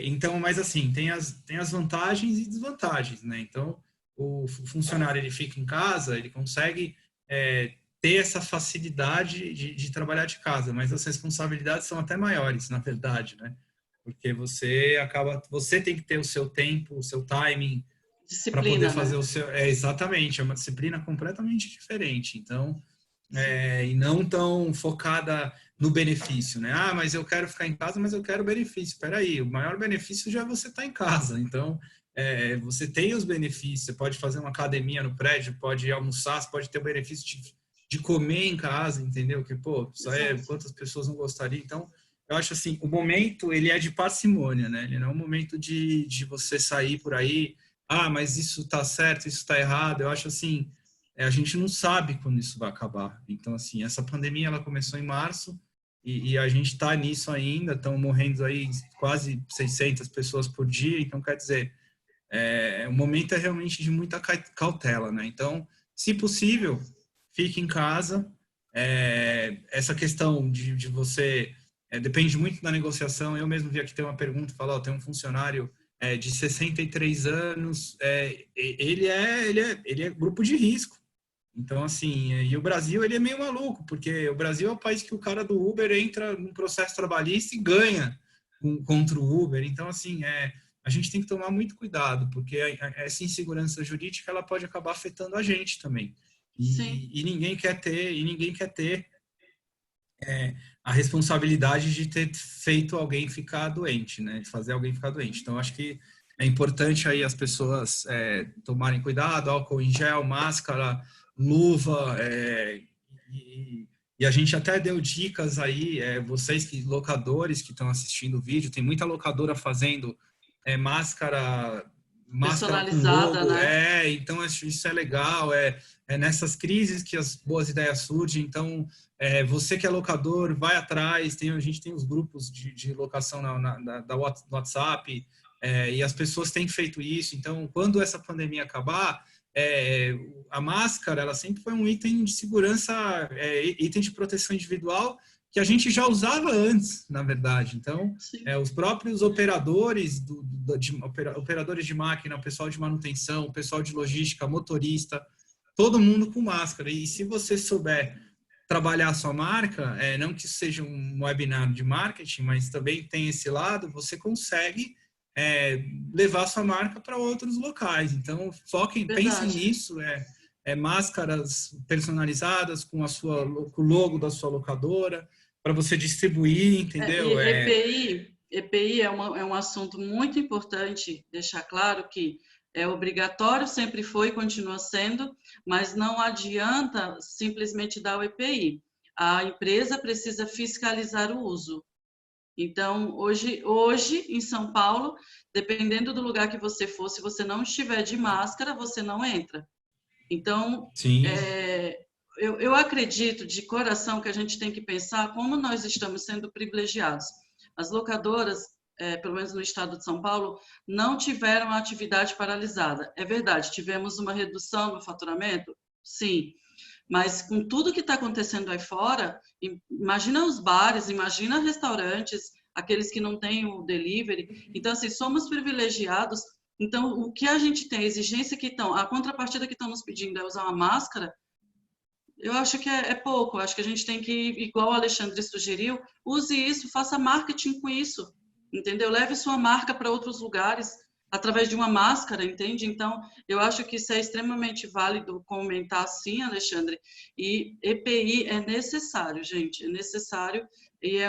Então, mas assim, tem as vantagens e desvantagens, né? Então, o funcionário ele fica em casa, ele consegue ter essa facilidade de trabalhar de casa, mas as responsabilidades são até maiores, na verdade, né? Porque você tem que ter o seu tempo, o seu timing para poder fazer, né, o seu... exatamente, é uma disciplina completamente diferente. Então, e não tão focada no benefício, né? Mas eu quero ficar em casa, mas eu quero benefício. Espera aí, o maior benefício já é você estar em casa. Então, você tem os benefícios, você pode fazer uma academia no prédio, pode almoçar, você pode ter o benefício de comer em casa, entendeu? Que, quantas pessoas não gostariam? Então, eu acho assim, o momento, ele é de parcimônia, né? Ele não é um momento de você sair por aí, mas isso está certo, isso está errado. Eu acho assim, a gente não sabe quando isso vai acabar. Então, assim, essa pandemia ela começou em março e a gente está nisso ainda, estão morrendo aí quase 600 pessoas por dia, então quer dizer, o momento é realmente de muita cautela, né? Então, se possível, fique em casa. Essa questão de você... depende muito da negociação. Eu mesmo vi aqui, tem uma pergunta, fala, tem um funcionário de 63 anos, ele é grupo de risco. Então, assim, e o Brasil, ele é meio maluco, porque o Brasil é o país que o cara do Uber entra num processo trabalhista e ganha contra o Uber. Então, assim, a gente tem que tomar muito cuidado, porque essa insegurança jurídica, ela pode acabar afetando a gente também. E ninguém quer ter a responsabilidade de ter feito alguém ficar doente, né? De fazer alguém ficar doente. Então, acho que é importante aí as pessoas tomarem cuidado, álcool em gel, máscara, luva, e a gente até deu dicas aí, vocês locadores que estão assistindo o vídeo, tem muita locadora fazendo máscara com personalizada, logo, né? então isso é legal, nessas crises que as boas ideias surgem, então você que é locador, vai atrás, a gente tem os grupos de locação da WhatsApp, e as pessoas têm feito isso, então quando essa pandemia acabar, a máscara, ela sempre foi um item de segurança, item de proteção individual, que a gente já usava antes, na verdade. Então, os próprios operadores, operadores de máquina, o pessoal de manutenção, o pessoal de logística, motorista, todo mundo com máscara. E se você souber trabalhar a sua marca, não que isso seja um webinar de marketing, mas também tem esse lado, você consegue levar sua marca para outros locais. Então, pensem nisso, máscaras personalizadas com o logo da sua locadora, para você distribuir, entendeu? EPI é um assunto muito importante, deixar claro que é obrigatório, sempre foi e continua sendo, mas não adianta simplesmente dar o EPI. A empresa precisa fiscalizar o uso. Então, hoje em São Paulo, dependendo do lugar que você for, se você não estiver de máscara, você não entra. Então, eu acredito de coração que a gente tem que pensar como nós estamos sendo privilegiados. As locadoras, pelo menos no estado de São Paulo, não tiveram a atividade paralisada. É verdade, tivemos uma redução no faturamento? Sim. Mas com tudo que está acontecendo aí fora, imagina os bares, imagina restaurantes, aqueles que não têm o delivery. Então, assim, somos privilegiados. Então, o que a gente tem, a exigência a contrapartida que estão nos pedindo é usar uma máscara, eu acho que é pouco. Eu acho que a gente tem que, igual o Alexandre sugeriu, use isso, faça marketing com isso, entendeu? Leve sua marca para outros lugares através de uma máscara, entende? Então, eu acho que isso é extremamente válido comentar sim, Alexandre, e EPI é necessário, gente, é necessário, e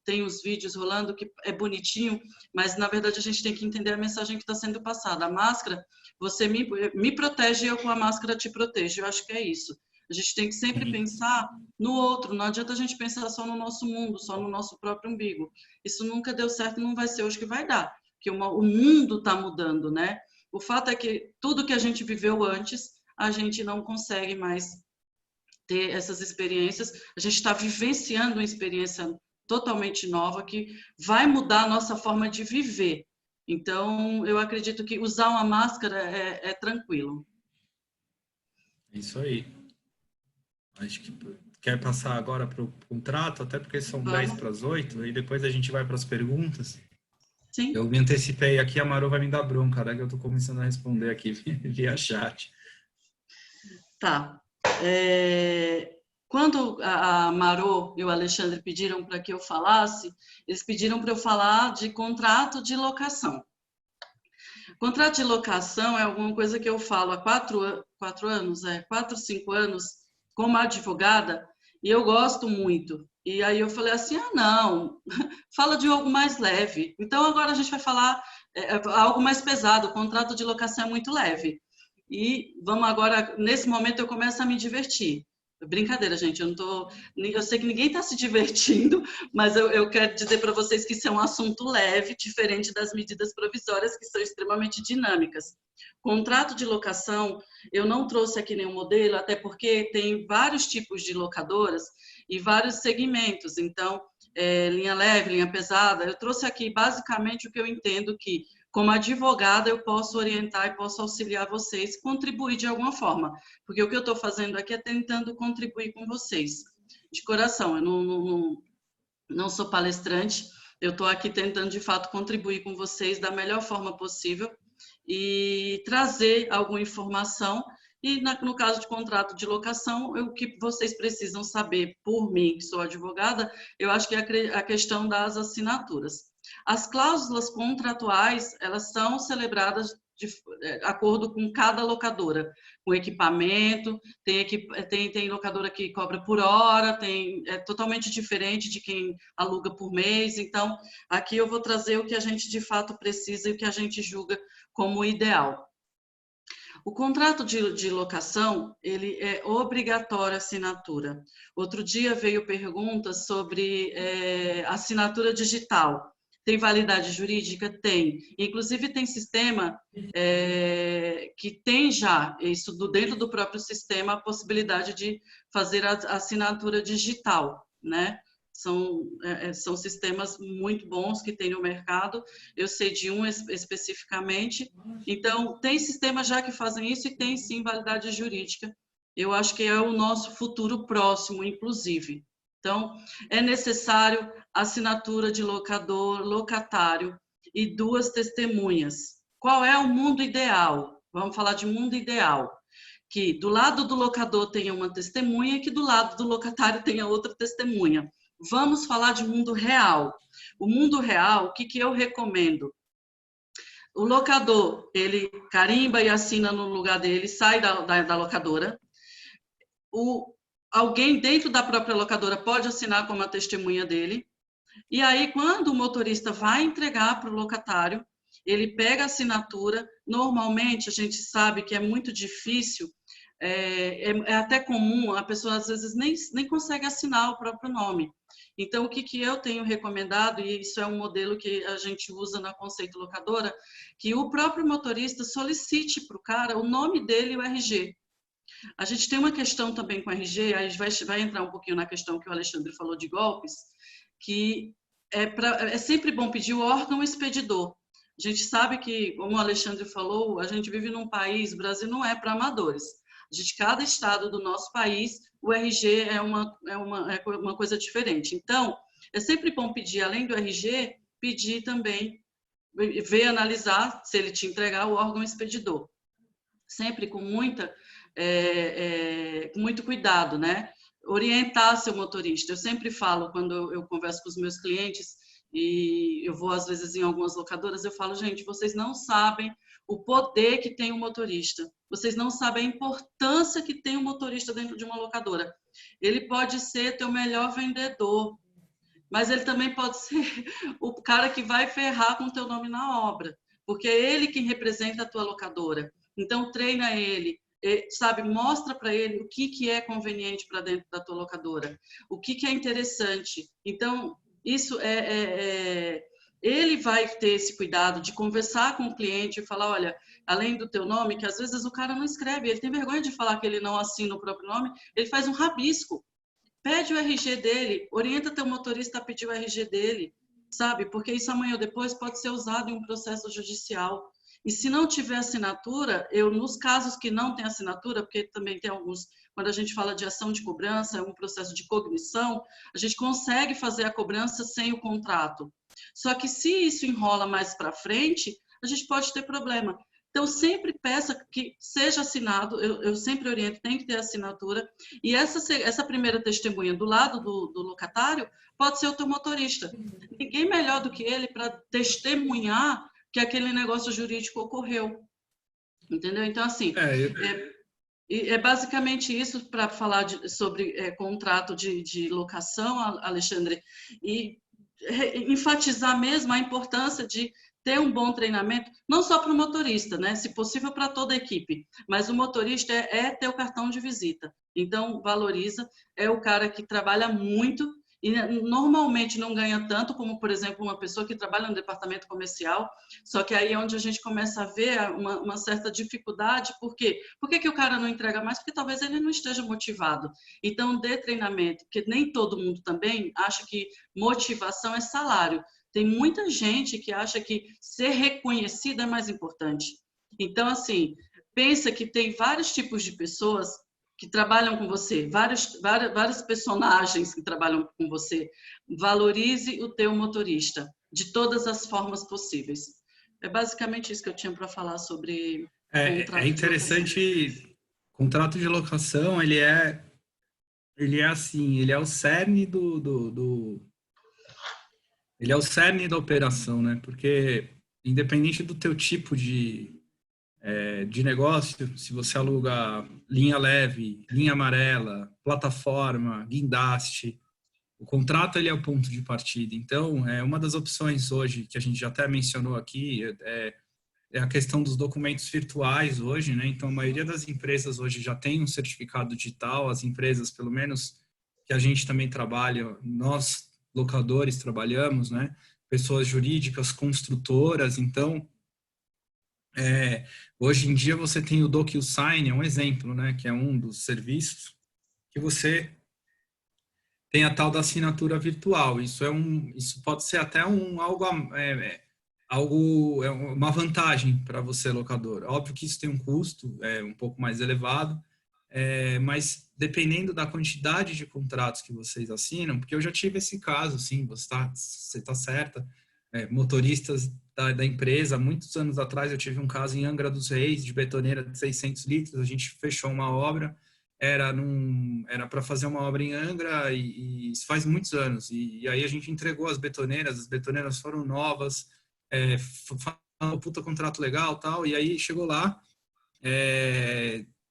tem os vídeos rolando que é bonitinho, mas, na verdade, a gente tem que entender a mensagem que está sendo passada. A máscara, você me protege e eu com a máscara te protejo, eu acho que é isso. A gente tem que sempre pensar no outro, não adianta a gente pensar só no nosso mundo, só no nosso próprio umbigo. Isso nunca deu certo, não vai ser hoje que vai dar. Que o mundo está mudando, né? O fato é que tudo que a gente viveu antes, a gente não consegue mais ter essas experiências. A gente está vivenciando uma experiência totalmente nova que vai mudar a nossa forma de viver. Então, eu acredito que usar uma máscara é tranquilo. Isso aí. Acho que quer passar agora para o contrato, até porque são 7:50, e depois a gente vai para as perguntas. Sim. Eu me antecipei aqui, a Marô vai me dar bronca, né? Que eu estou começando a responder aqui via chat. Tá. Quando a Marô e o Alexandre pediram para que eu falasse, eles pediram para eu falar de contrato de locação. Contrato de locação é alguma coisa que eu falo há 4 anos, 4, 5 anos, como advogada, e eu gosto muito. E aí eu falei assim, não, fala de algo mais leve. Então agora a gente vai falar algo mais pesado, o contrato de locação é muito leve. E vamos agora, nesse momento eu começo a me divertir. Brincadeira, gente, eu sei que ninguém está se divertindo, mas eu quero dizer para vocês que isso é um assunto leve, diferente das medidas provisórias, que são extremamente dinâmicas. Contrato de locação, eu não trouxe aqui nenhum modelo, até porque tem vários tipos de locadoras e vários segmentos, então, linha leve, linha pesada, eu trouxe aqui basicamente o que eu entendo que, como advogada, eu posso orientar e posso auxiliar vocês, contribuir de alguma forma, porque o que eu estou fazendo aqui é tentando contribuir com vocês, de coração. Eu não sou palestrante, eu estou aqui tentando, de fato, contribuir com vocês da melhor forma possível e trazer alguma informação. E, no caso de contrato de locação, o que vocês precisam saber, por mim, que sou advogada, eu acho que é a questão das assinaturas. As cláusulas contratuais, elas são celebradas de acordo com cada locadora, com equipamento, tem locadora que cobra por hora, é totalmente diferente de quem aluga por mês. Então, aqui eu vou trazer o que a gente de fato precisa e o que a gente julga como ideal. O contrato de locação, ele é obrigatório assinatura. Outro dia veio pergunta sobre assinatura digital. Tem validade jurídica? Tem. Inclusive, tem sistema que tem já isso dentro do próprio sistema, a possibilidade de fazer a assinatura digital, né? São sistemas muito bons que tem no mercado. Eu sei de um especificamente. Então, tem sistemas já que fazem isso e tem, sim, validade jurídica. Eu acho que é o nosso futuro próximo, inclusive. Então, é necessário assinatura de locador, locatário e 2 testemunhas. Qual é o mundo ideal? Vamos falar de mundo ideal. Que do lado do locador tenha uma testemunha e que do lado do locatário tenha outra testemunha. Vamos falar de mundo real. O mundo real, o que eu recomendo? O locador, ele carimba e assina no lugar dele, sai da locadora. Alguém dentro da própria locadora pode assinar como a testemunha dele. E aí, quando o motorista vai entregar para o locatário, ele pega a assinatura. Normalmente, a gente sabe que é muito difícil, é até comum, a pessoa às vezes nem consegue assinar o próprio nome. Então, o que eu tenho recomendado, e isso é um modelo que a gente usa na Conceito Locadora, que o próprio motorista solicite para o cara o nome dele e o RG. A gente tem uma questão também com o RG, aí vai entrar um pouquinho na questão que o Alexandre falou de golpes, que é sempre bom pedir o órgão expedidor. A gente sabe que, como o Alexandre falou, a gente vive num país, o Brasil não é para amadores. Cada estado do nosso país, o RG é uma coisa diferente. Então, é sempre bom pedir, além do RG, pedir também, analisar, se ele te entregar, o órgão expedidor. Sempre com muito cuidado, né? Orientar seu motorista. Eu sempre falo, quando eu converso com os meus clientes, e eu vou às vezes em algumas locadoras, eu falo, gente, vocês não sabem o poder que tem o motorista. Vocês não sabem a importância que tem o motorista dentro de uma locadora. Ele pode ser teu melhor vendedor, mas ele também pode ser o cara que vai ferrar com o teu nome na obra, porque é ele quem representa a tua locadora. Então, treina ele, sabe, mostra para ele o que é conveniente para dentro da tua locadora, o que é interessante. Então, isso ele vai ter esse cuidado de conversar com o cliente e falar, olha, além do teu nome, que às vezes o cara não escreve, ele tem vergonha de falar que ele não assina o próprio nome, ele faz um rabisco. Pede o RG dele, orienta teu motorista a pedir o RG dele, sabe? Porque isso amanhã ou depois pode ser usado em um processo judicial. E se não tiver assinatura, nos casos que não tem assinatura, porque também tem alguns, quando a gente fala de ação de cobrança, é um processo de cognição, a gente consegue fazer a cobrança sem o contrato. Só que se isso enrola mais para frente, a gente pode ter problema. Então, sempre peça que seja assinado, eu sempre oriento, tem que ter assinatura, e essa primeira testemunha do lado do locatário pode ser o teu motorista. Ninguém melhor do que ele para testemunhar que aquele negócio jurídico ocorreu. Entendeu? Então, assim, é basicamente isso para falar sobre contrato de locação, Alexandre, e enfatizar mesmo a importância de ter um bom treinamento, não só para o motorista, né? Se possível para toda a equipe, mas o motorista é ter o cartão de visita. Então, valoriza. É o cara que trabalha muito e normalmente não ganha tanto como, por exemplo, uma pessoa que trabalha no departamento comercial, só que aí é onde a gente começa a ver uma certa dificuldade. Por quê? Por que o cara não entrega mais? Porque talvez ele não esteja motivado. Então, dê treinamento, porque nem todo mundo também acha que motivação é salário. Tem muita gente que acha que ser reconhecido é mais importante. Então, assim, pensa que tem vários tipos de pessoas que trabalham com você, vários personagens que trabalham com você. Valorize o teu motorista de todas as formas possíveis. É basicamente isso que eu tinha para falar sobre É interessante, contrato de locação, ele é assim, ele é o cerne ele é o cerne da operação, né? Porque independente do teu tipo de negócio, se você aluga linha leve, linha amarela, plataforma, guindaste, o contrato ele é o ponto de partida. Então, uma das opções hoje, que a gente já até mencionou aqui, é a questão dos documentos virtuais hoje, né? Então, a maioria das empresas hoje já tem um certificado digital, as empresas, pelo menos, que a gente também trabalha, nós, locadores, trabalhamos, né? Pessoas jurídicas, construtoras, então, hoje em dia você tem o DocuSign, é um exemplo, né? Que é um dos serviços que você tem a tal da assinatura virtual. Isso pode ser até uma vantagem para você, locador. Óbvio que isso tem um custo um pouco mais elevado, mas dependendo da quantidade de contratos que vocês assinam, porque eu já tive esse caso, sim, você está certa, motoristas da empresa, muitos anos atrás eu tive um caso em Angra dos Reis, de betoneira de 600 litros, a gente fechou uma obra, era para fazer uma obra em Angra e isso faz muitos anos, e aí a gente entregou as betoneiras foram novas, um puta contrato legal tal, e aí chegou lá,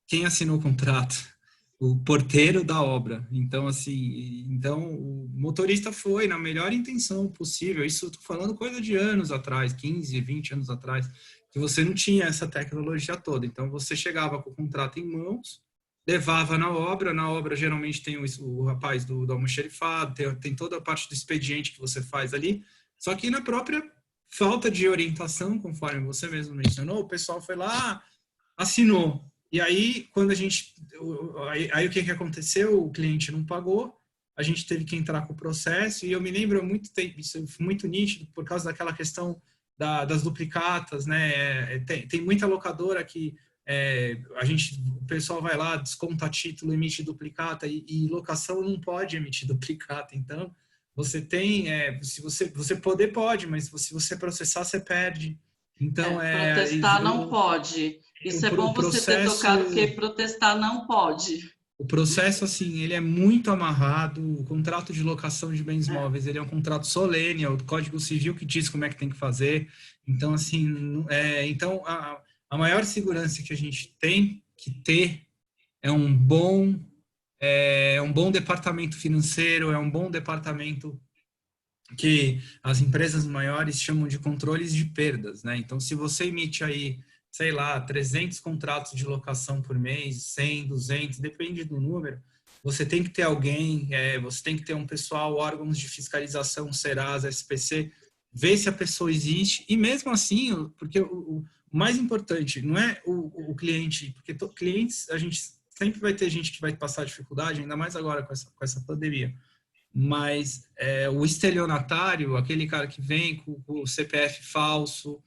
quem assinou o contrato? O porteiro da obra. Então, assim, o motorista foi na melhor intenção possível. Isso eu tô falando coisa de anos atrás, 15, 20 anos atrás, que você não tinha essa tecnologia toda. Então, você chegava com o contrato em mãos, levava na obra geralmente tem o rapaz do almoxerifado, tem toda a parte do expediente que você faz ali, só que na própria falta de orientação, conforme você mesmo mencionou, o pessoal foi lá, assinou. E aí, quando aí o que aconteceu? O cliente não pagou, a gente teve que entrar com o processo, e eu me lembro isso foi muito nítido, por causa daquela questão das duplicatas, né? Tem muita locadora que o pessoal vai lá, desconta título, emite duplicata, e locação não pode emitir duplicata. Então, você tem, se você poder, pode, mas se você processar, você perde. Então, protestar não pode. Isso é bom você ter tocado, porque protestar não pode. O processo, assim, ele é muito amarrado. O contrato de locação de bens móveis, ele é um contrato solene, é o Código Civil que diz como é que tem que fazer. Então, assim, a maior segurança que a gente tem que ter é um bom departamento financeiro, é um bom departamento que as empresas maiores chamam de controles de perdas, né? Então, se você emite aí, sei lá, 300 contratos de locação por mês, 100, 200, depende do número, você tem que ter alguém, você tem que ter um pessoal, órgãos de fiscalização, Serasa, SPC, ver se a pessoa existe, e mesmo assim, porque o mais importante não é o cliente, porque clientes, a gente sempre vai ter gente que vai passar dificuldade, ainda mais agora com essa pandemia. Mas o estelionatário, aquele cara que vem com o CPF falso,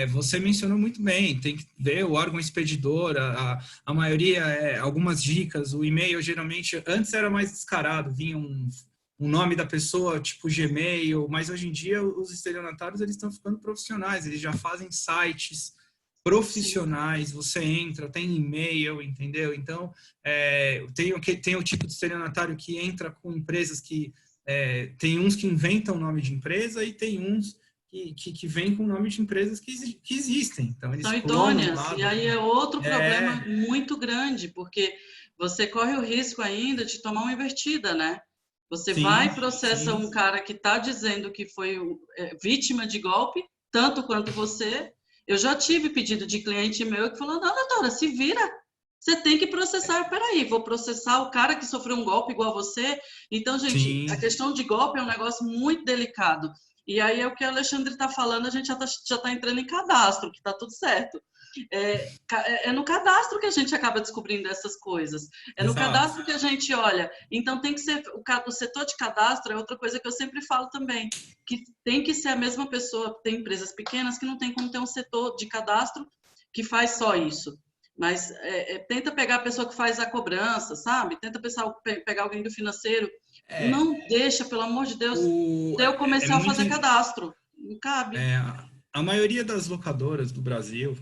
você mencionou muito bem, tem que ver o órgão expedidor, a maioria, algumas dicas, o e-mail geralmente, antes era mais descarado, vinha um nome da pessoa, tipo Gmail, mas hoje em dia os estelionatários eles estão ficando profissionais, eles já fazem sites profissionais, você entra, tem e-mail, entendeu? Então, tem o tipo de estelionatário que entra com empresas que tem uns que inventam o nome de empresa e tem uns que vêm com o nome de empresas que existem. Então, eles são idôneas, e aí é outro problema muito grande, porque você corre o risco ainda de tomar uma invertida, né? Você vai e processa um cara que está dizendo que foi vítima de golpe, tanto quanto você. Eu já tive pedido de cliente meu que falou, não, doutora, se vira. você tem que processar. Peraí, vou processar o cara que sofreu um golpe igual a você? Então, gente, Sim. a questão de golpe é um negócio muito delicado. E aí é o que o Alexandre está falando, a gente já tá entrando em cadastro, que está tudo certo. É no cadastro que a gente acaba descobrindo essas coisas. É no Exato. cadastro que a gente olha. Então, tem que ser o setor de cadastro é outra coisa que eu sempre falo também, que tem que ser a mesma pessoa. Tem empresas pequenas que não tem como ter um setor de cadastro que faz só isso. Mas tenta pegar a pessoa que faz a cobrança, sabe? Tenta pegar alguém do financeiro. Não deixa, pelo amor de Deus, eu comecei a fazer cadastro. Não cabe. A maioria das locadoras do Brasil,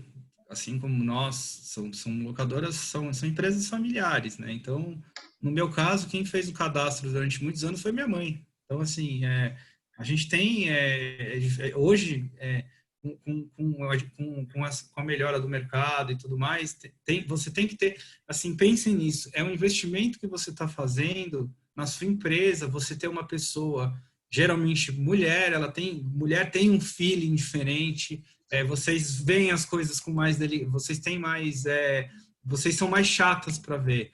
assim como nós, são locadoras, são empresas familiares, né? Então, no meu caso, quem fez o cadastro durante muitos anos foi minha mãe. Então, assim, a gente tem, hoje, com a melhora do mercado e tudo mais, você tem que ter, assim, pensem nisso, é um investimento que você está fazendo na sua empresa, você ter uma pessoa, geralmente mulher tem um feeling diferente, vocês veem as coisas com mais vocês têm mais, vocês são mais chatas para ver.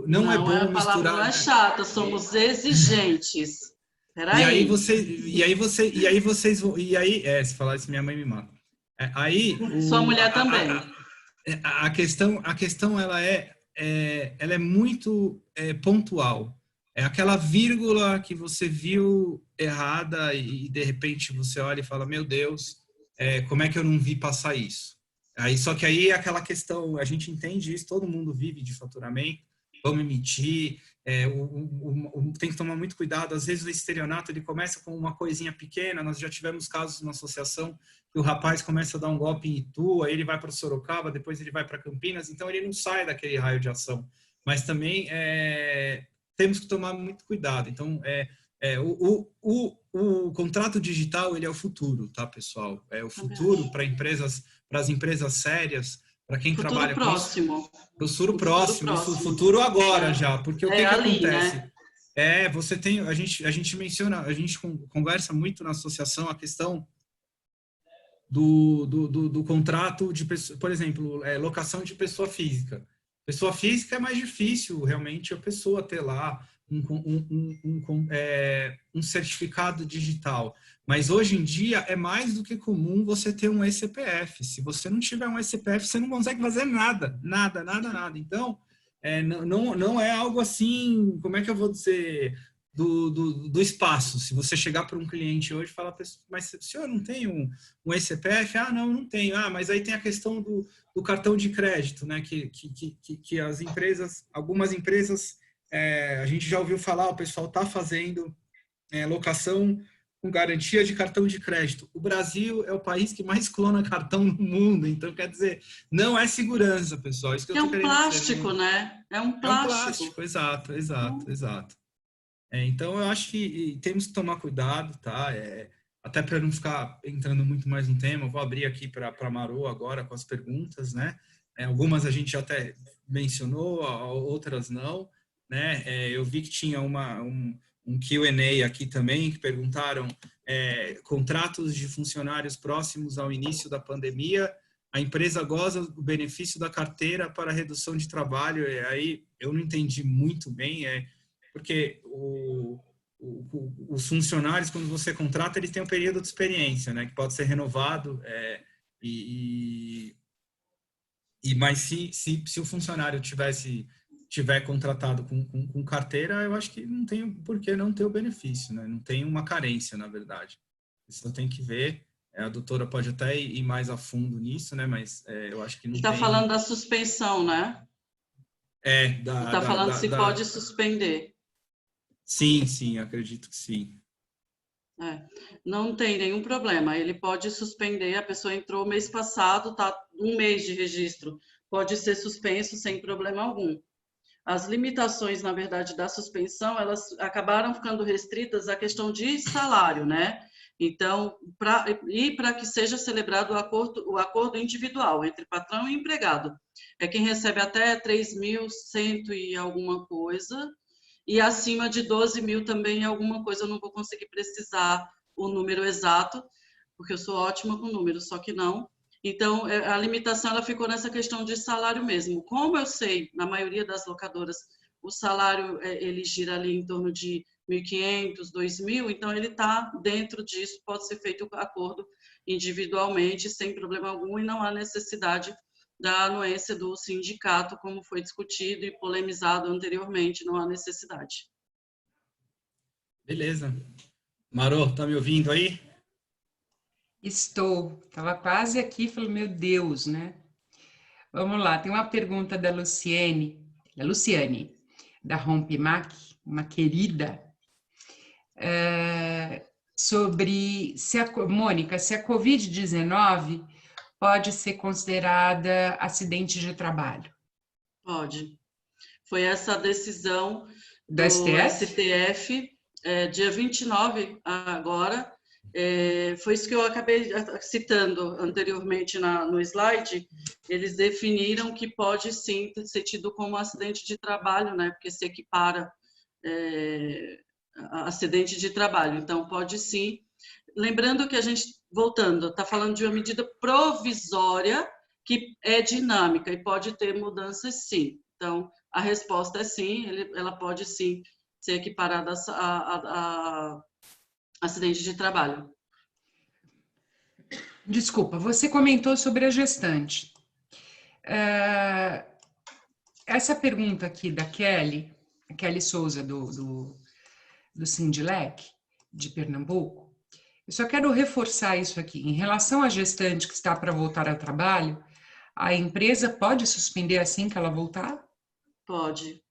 Não é bom a palavra misturar. Não é chata, somos exigentes. E aí vocês vão. E aí, se falar isso, minha mãe me mata. Sua mulher também. A questão ela é muito pontual. É aquela vírgula que você viu errada e de repente você olha e fala, meu Deus, como é que eu não vi passar isso? Só que aí é aquela questão, a gente entende isso, todo mundo vive de faturamento, vamos emitir, tem que tomar muito cuidado, às vezes o estelionato ele começa com uma coisinha pequena, nós já tivemos casos na associação que o rapaz começa a dar um golpe em Itu, aí ele vai para Sorocaba, depois ele vai para Campinas, então ele não sai daquele raio de ação, mas também temos que tomar muito cuidado, então o contrato digital ele é o futuro, tá, pessoal? É o futuro para as empresas sérias, para quem trabalha próximo. Com isso. Futuro próximo, isso, futuro agora já, porque o que acontece? Né? Você tem, a gente menciona, a gente conversa muito na associação a questão do contrato de pessoa, por exemplo, locação de pessoa física. Pessoa física é mais difícil, realmente, a pessoa ter lá um certificado digital. Mas hoje em dia é mais do que comum você ter um eCPF. Se você não tiver um eCPF, você não consegue fazer nada. Então, não é algo assim, como é que eu vou dizer, do espaço. Se você chegar para um cliente hoje e falar, mas o senhor não tem um eCPF? Não tenho. Mas aí tem a questão do cartão de crédito, né? Que as empresas, algumas empresas, a gente já ouviu falar, o pessoal está fazendo locação com garantia de cartão de crédito. O Brasil é o país que mais clona cartão no mundo, então quer dizer, não é segurança, pessoal. Isso que eu tô querendo plástico, dizer, né? É um plástico, exato. Então eu acho que temos que tomar cuidado, tá? Até para não ficar entrando muito mais no tema, eu vou abrir aqui para a Marô agora com as perguntas, né? Algumas a gente já até mencionou, outras não, né? Eu vi que tinha um Q&A aqui também, que perguntaram contratos de funcionários próximos ao início da pandemia, a empresa goza do benefício da carteira para redução de trabalho, aí eu não entendi muito bem, porque os funcionários, quando você contrata, eles têm um período de experiência, né, que pode ser renovado, mas se o funcionário tiver contratado com carteira, eu acho que não tem por que não ter o benefício, né? Não tem uma carência, na verdade. Isso tem que ver. A doutora pode até ir mais a fundo nisso, né? Mas eu acho que não tem... Está falando da suspensão, né? Está falando se pode suspender. Sim, acredito que sim. Não tem nenhum problema. Ele pode suspender. A pessoa entrou mês passado, tá 1 mês de registro. Pode ser suspenso sem problema algum. As limitações, na verdade, da suspensão, elas acabaram ficando restritas à questão de salário, né? Então, para que seja celebrado o acordo individual entre patrão e empregado. É quem recebe até 3.100 e alguma coisa, e acima de 12 mil também alguma coisa, eu não vou conseguir precisar o número exato, porque eu sou ótima com números, só que não. Então, a limitação ela ficou nessa questão de salário mesmo. Como eu sei, na maioria das locadoras, o salário ele gira ali em torno de 1.500, 2.000, então ele está dentro disso, pode ser feito o acordo individualmente, sem problema algum, e não há necessidade da anuência do sindicato, como foi discutido e polemizado anteriormente, não há necessidade. Beleza. Marô, tá me ouvindo aí? Estou. Estava quase aqui, falei, meu Deus, né? Vamos lá, tem uma pergunta da Luciane, da Rompimac, uma querida, sobre Mônica, se a Covid-19 pode ser considerada acidente de trabalho. Pode. Foi essa a decisão Do do STF? STF, dia 29 agora. Foi isso que eu acabei citando anteriormente no slide. Eles definiram que pode sim ser tido como acidente de trabalho, né? Porque se equipara acidente de trabalho. Então, pode sim. Lembrando que a gente, voltando, está falando de uma medida provisória que é dinâmica e pode ter mudanças sim. Então, a resposta é sim, ela pode sim ser equiparada a acidente de trabalho. Desculpa, você comentou sobre a gestante. Essa pergunta aqui da Kelly Souza, do Sindilec, de Pernambuco, eu só quero reforçar isso aqui. Em relação à gestante que está para voltar ao trabalho, a empresa pode suspender assim que ela voltar? Pode.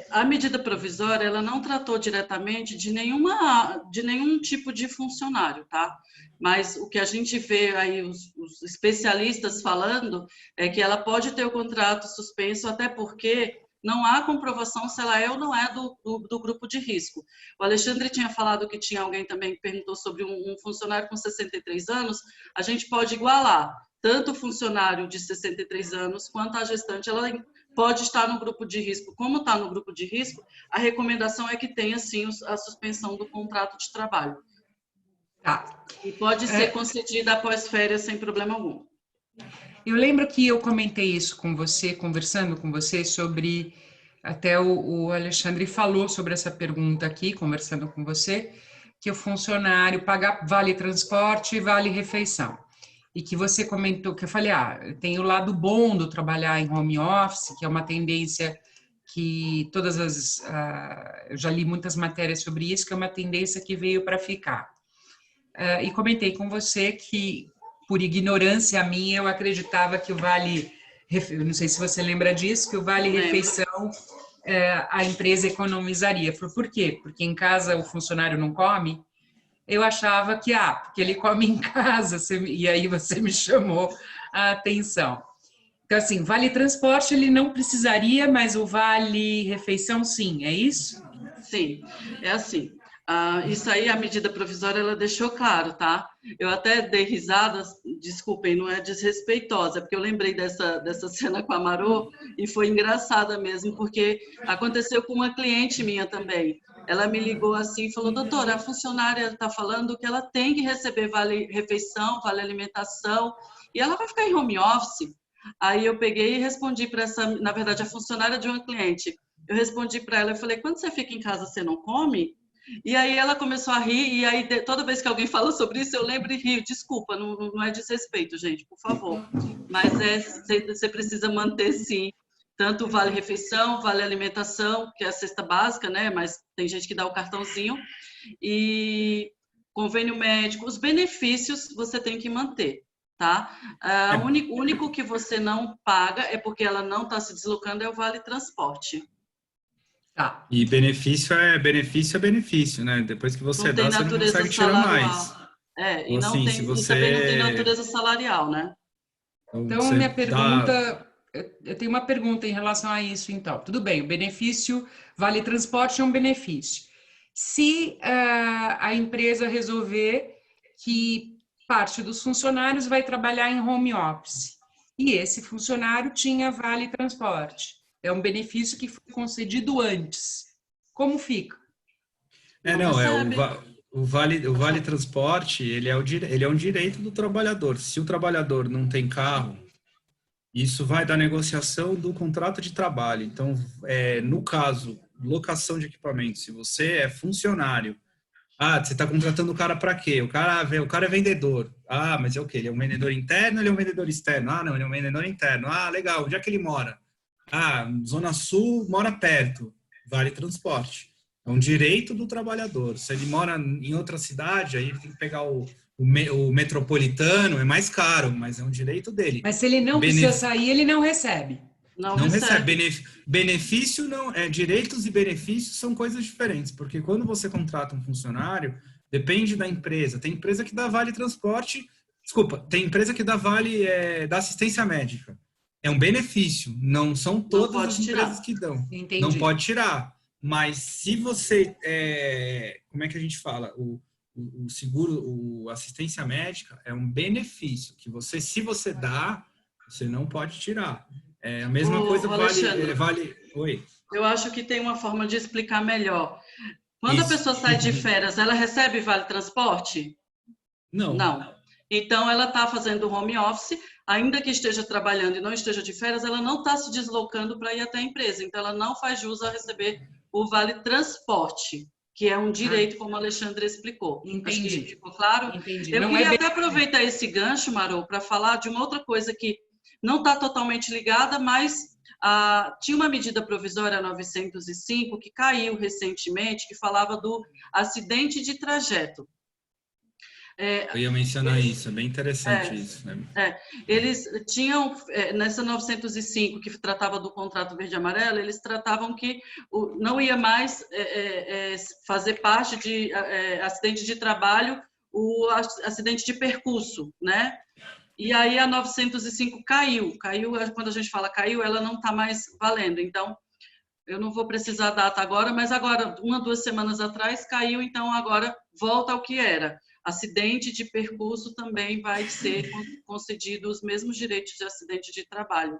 A medida provisória, ela não tratou diretamente de nenhum tipo de funcionário, tá? Mas o que a gente vê aí, os especialistas falando, é que ela pode ter o contrato suspenso, até porque não há comprovação se ela é ou não é do grupo de risco. O Alexandre tinha falado que tinha alguém também que perguntou sobre um funcionário com 63 anos, a gente pode igualar tanto o funcionário de 63 anos quanto a gestante, ela pode estar no grupo de risco. Como está no grupo de risco, a recomendação é que tenha, sim, a suspensão do contrato de trabalho. Tá. E pode ser concedida após férias sem problema algum. Eu lembro que eu comentei isso com você, conversando com você sobre, até o Alexandre falou sobre essa pergunta aqui, conversando com você, que o funcionário paga vale transporte e vale refeição. E que você comentou, que eu falei, tem o lado bom do trabalhar em home office, que é uma tendência que eu já li muitas matérias sobre isso, que é uma tendência que veio para ficar. E comentei com você que, por ignorância minha, eu acreditava que o vale, não sei se você lembra disso, que o vale refeição a empresa economizaria. Por quê? Porque em casa o funcionário não come. Eu achava que, porque ele come em casa, e aí você me chamou a atenção. Então, assim, vale transporte ele não precisaria, mas o vale refeição, sim, é isso? Sim, é assim. Isso aí, a medida provisória, ela deixou claro, tá? Eu até dei risada, desculpem, não é desrespeitosa, porque eu lembrei dessa cena com a Marô e foi engraçada mesmo, porque aconteceu com uma cliente minha também. Ela me ligou assim e falou, doutora, a funcionária está falando que ela tem que receber vale refeição, vale alimentação, e ela vai ficar em home office. Aí eu peguei e respondi para na verdade, a funcionária de uma cliente. Eu respondi para ela, eu falei, quando você fica em casa, você não come? E aí ela começou a rir, e aí toda vez que alguém fala sobre isso, eu lembro e rio. Desculpa, não é desrespeito, gente, por favor. Mas você precisa manter, sim, tanto o vale refeição, vale alimentação, que é a cesta básica, né? Mas tem gente que dá o cartãozinho, e convênio médico, os benefícios você tem que manter, tá? O único que você não paga é porque ela não está se deslocando, é o vale transporte. Tá. E benefício é benefício, né? Depois que você não tem você não natureza consegue tirar salarial. mais. E não assim, tem, se e também não tem você... natureza salarial, né? Então, minha pergunta, eu tenho uma pergunta em relação a isso, então. Tudo bem, o benefício, vale transporte é um benefício. Se a empresa resolver que parte dos funcionários vai trabalhar em home office, e esse funcionário tinha vale transporte, é um benefício que foi concedido antes. Como fica? Não recebe. o vale transporte, ele é um direito do trabalhador. Se o trabalhador não tem carro, isso vai da negociação do contrato de trabalho. Então, no caso, locação de equipamento, se você é funcionário, você está contratando o cara para quê? O cara é vendedor. Mas é o quê? Ele é um vendedor interno ou ele é um vendedor externo? Não, ele é um vendedor interno. Legal. Onde é que ele mora? Zona Sul, mora perto. Vale transporte. É um direito do trabalhador. Se ele mora em outra cidade, aí ele tem que pegar o metropolitano, é mais caro, mas é um direito dele. Mas se ele não precisa sair, ele não recebe. Não recebe. Benefício não direitos e benefícios são coisas diferentes, porque quando você contrata um funcionário, depende da empresa. Tem empresa que dá vale transporte, tem empresa que dá vale da assistência médica. É um benefício, não são todas as empresas que dão. Entendi. Não pode tirar. Mas se você, como é que a gente fala? O seguro, assistência médica é um benefício que se você dá, você não pode tirar. A mesma coisa vale. Oi. Eu acho que tem uma forma de explicar melhor. Quando a pessoa sai de férias, ela recebe vale transporte? Não. Não. Então, ela está fazendo home office, ainda que esteja trabalhando e não esteja de férias, ela não está se deslocando para ir até a empresa. Então, ela não faz jus a receber o vale transporte, que é um direito, como a Alexandre explicou. Entendi. Acho que ficou claro? Entendi. Eu queria até aproveitar esse gancho, Marô, para falar de uma outra coisa que não está totalmente ligada, mas tinha uma medida provisória 905 que caiu recentemente, que falava do acidente de trajeto. Eu ia mencionar isso, é bem interessante isso. Né? Eles tinham, nessa 905, que tratava do contrato verde-amarelo, eles tratavam que não ia mais fazer parte de acidente de trabalho o acidente de percurso, né? E aí a 905 caiu, quando a gente fala caiu, ela não está mais valendo. Então, eu não vou precisar a data agora, mas agora, 1 ou 2 semanas atrás, caiu, então agora volta ao que era. Acidente de percurso também vai ser concedido os mesmos direitos de acidente de trabalho.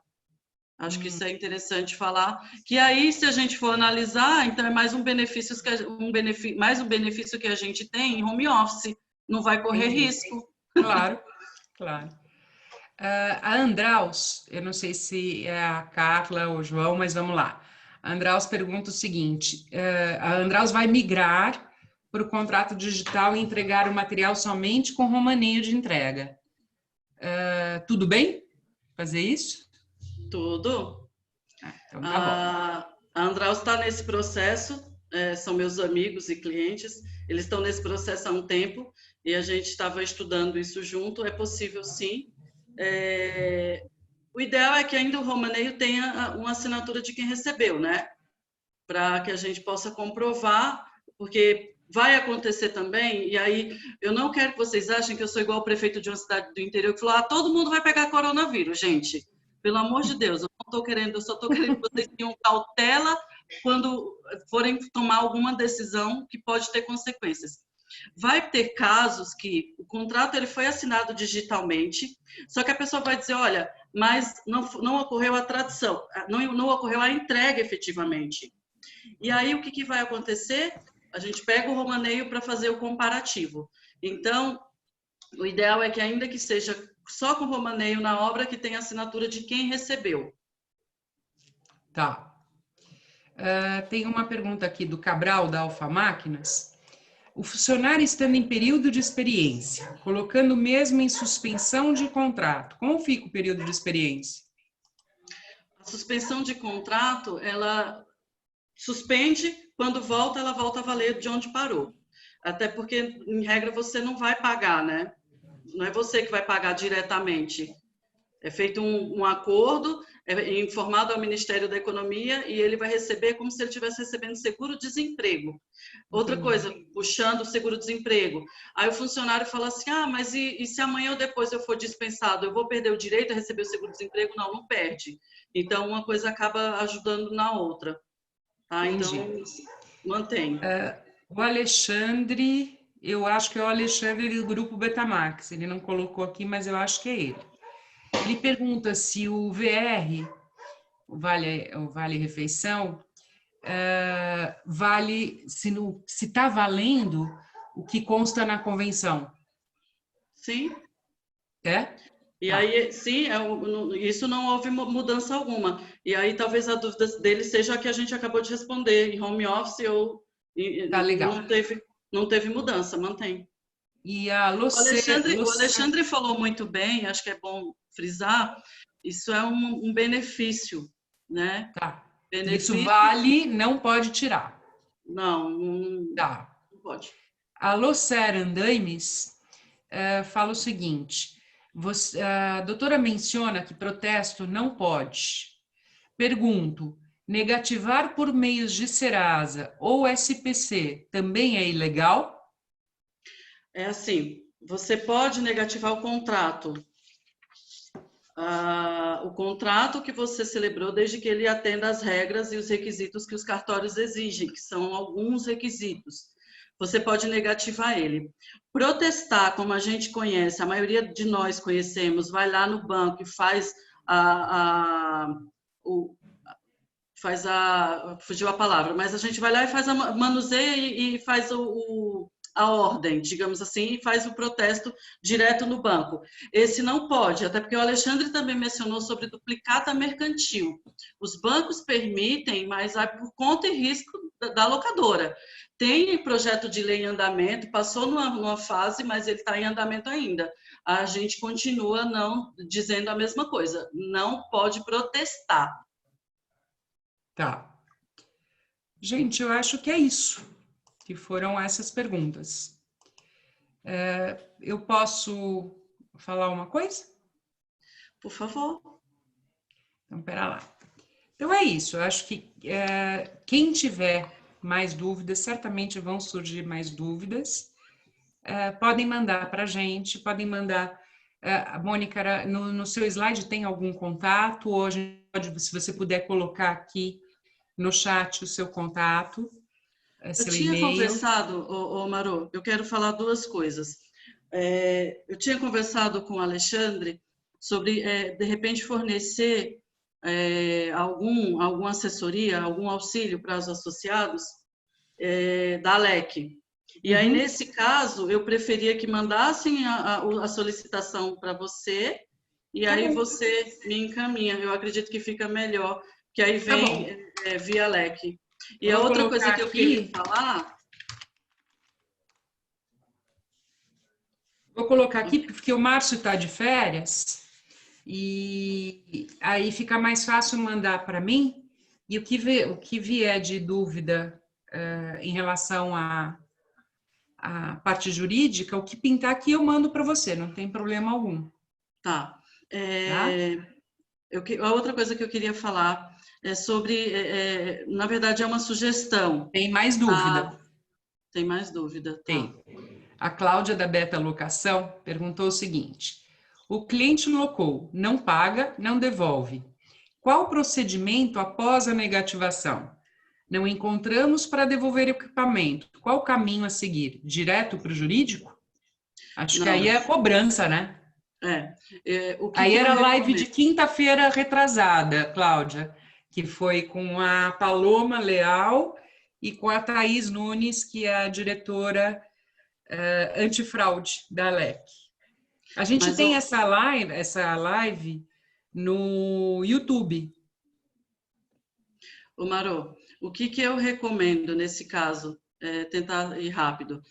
Acho que isso é interessante falar. Que aí, se a gente for analisar, então é mais um benefício que a gente tem em home office. Não vai correr risco. Claro, claro. A Andraus, eu não sei se é a Carla ou o João, mas vamos lá. A Andraus pergunta o seguinte: a Andraus vai migrar para o contrato digital e entregar o material somente com romaneio de entrega. Tudo bem fazer isso? Tudo. Então tá bom. A Andraus está nesse processo, são meus amigos e clientes, eles estão nesse processo há um tempo e a gente estava estudando isso junto, é possível sim. O ideal é que ainda o romaneio tenha uma assinatura de quem recebeu, né? Para que a gente possa comprovar, porque vai acontecer também, e aí eu não quero que vocês achem que eu sou igual o prefeito de uma cidade do interior que falou, todo mundo vai pegar coronavírus, gente. Pelo amor de Deus, eu só estou querendo que vocês tenham cautela quando forem tomar alguma decisão que pode ter consequências. Vai ter casos que o contrato ele foi assinado digitalmente, só que a pessoa vai dizer, olha, mas não ocorreu a tradução, não ocorreu a entrega efetivamente. E aí o que vai acontecer? A gente pega o romaneio para fazer o comparativo. Então, o ideal é que ainda que seja só com romaneio na obra, que tenha assinatura de quem recebeu. Tá. Tem uma pergunta aqui do Cabral, da Alfa Máquinas. O funcionário estando em período de experiência, colocando mesmo em suspensão de contrato, como fica o período de experiência? A suspensão de contrato, ela suspende, quando volta, ela volta a valer de onde parou. Até porque, em regra, você não vai pagar, né? Não é você que vai pagar diretamente. É feito um acordo, é informado ao Ministério da Economia e ele vai receber como se ele estivesse recebendo seguro-desemprego. Outra coisa, puxando o seguro-desemprego. Aí o funcionário fala assim, mas e se amanhã ou depois eu for dispensado, eu vou perder o direito a receber o seguro-desemprego? Não perde. Então, uma coisa acaba ajudando na outra. Tá? Então, mantém. O Alexandre, eu acho que é o Alexandre do Grupo Betamax, ele não colocou aqui, mas eu acho que é ele. Ele pergunta se o VR, o Vale Refeição, se está valendo o que consta na convenção. Sim. É? E aí, sim, isso não houve mudança alguma. E aí, talvez a dúvida dele seja a que a gente acabou de responder, em home office ou Tá legal. não teve mudança, mantém. E a O Alexandre falou muito bem, acho que é bom frisar, isso é um benefício, né? Tá. Benefício, Isso vale, não pode tirar. não Tá. pode. A Lucera Andaimes fala o seguinte, a doutora menciona que protesto não pode. Pergunto, negativar por meios de Serasa ou SPC também é ilegal? É assim, você pode negativar o contrato. O contrato que você celebrou, desde que ele atenda às regras e os requisitos que os cartórios exigem, que são alguns requisitos. Você pode negativar ele. Protestar, como a gente conhece, a maioria de nós conhecemos, vai lá no banco e fugiu a palavra, mas a gente vai lá e faz manuseia e faz a ordem, digamos assim, e faz o protesto direto no banco. Esse não pode, até porque o Alexandre também mencionou sobre duplicata mercantil. Os bancos permitem, mas por conta e risco da locadora. Tem projeto de lei em andamento, passou numa fase, mas ele está em andamento ainda. A gente continua não dizendo a mesma coisa, não pode protestar. Tá. Gente, eu acho que é isso, que foram essas perguntas. Eu posso falar uma coisa? Por favor. Então, pera lá. Então, é isso. Eu acho que quem tiver mais dúvidas, certamente vão surgir mais dúvidas. Podem mandar para a gente, podem mandar... Mônica, no seu slide tem algum contato? Ou a gente pode, se você puder colocar aqui no chat o seu contato, seu e-mail. Eu tinha conversado, Maru, eu quero falar duas coisas. Eu tinha conversado com o Alexandre sobre, de repente, fornecer alguma assessoria, algum auxílio para os associados da ALEC. E aí, nesse caso, eu preferia que mandassem a solicitação para você e aí você me encaminha. Eu acredito que fica melhor, que aí vem via ALEC. E a outra coisa que eu queria falar... Vou colocar aqui, porque o Márcio está de férias, e aí fica mais fácil mandar para mim, e o que vier de dúvida em relação à parte jurídica, o que pintar aqui eu mando para você, não tem problema algum. Tá. A outra coisa que eu queria falar é sobre, na verdade, é uma sugestão. Tem mais dúvida? Tem mais dúvida, tá. Tem. A Cláudia da Beta Locação perguntou o seguinte: o cliente locou, não paga, não devolve. Qual o procedimento após a negativação? Não encontramos para devolver o equipamento. Qual o caminho a seguir? Direto para o jurídico? Acho que aí é a cobrança, né? Aí era a live de quinta-feira retrasada, Cláudia, que foi com a Paloma Leal e com a Thaís Nunes, que é a diretora antifraude da ALEC. A gente tem essa live no YouTube. Maru, o que eu recomendo nesse caso? Tentar ir rápido.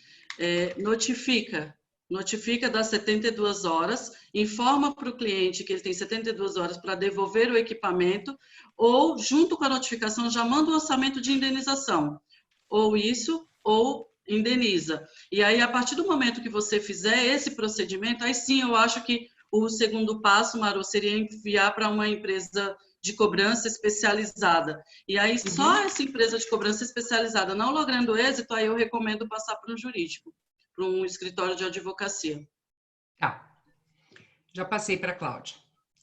Notifica das 72 horas, informa para o cliente que ele tem 72 horas para devolver o equipamento, ou, junto com a notificação, já manda um orçamento de indenização. Ou isso, ou indeniza. E aí, a partir do momento que você fizer esse procedimento, aí sim, eu acho que o segundo passo, Maru, seria enviar para uma empresa de cobrança especializada. E aí, só essa empresa de cobrança especializada não logrando êxito, aí eu recomendo passar para um jurídico, para um escritório de advocacia. Tá. Já passei para a Cláudia,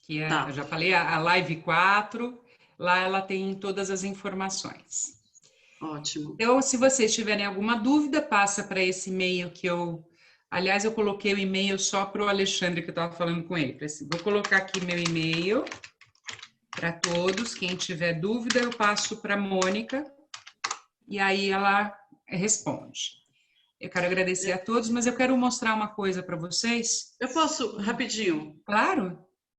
que eu já falei, a live 4, lá ela tem todas as informações. Ótimo. Então, se vocês tiverem alguma dúvida, passa para esse e-mail que eu... Aliás, eu coloquei o e-mail só para o Alexandre, que eu estava falando com ele. Vou colocar aqui meu e-mail para todos. Quem tiver dúvida, eu passo para a Mônica e aí ela responde. Eu quero agradecer a todos, mas eu quero mostrar uma coisa para vocês. Eu posso, rapidinho? Claro.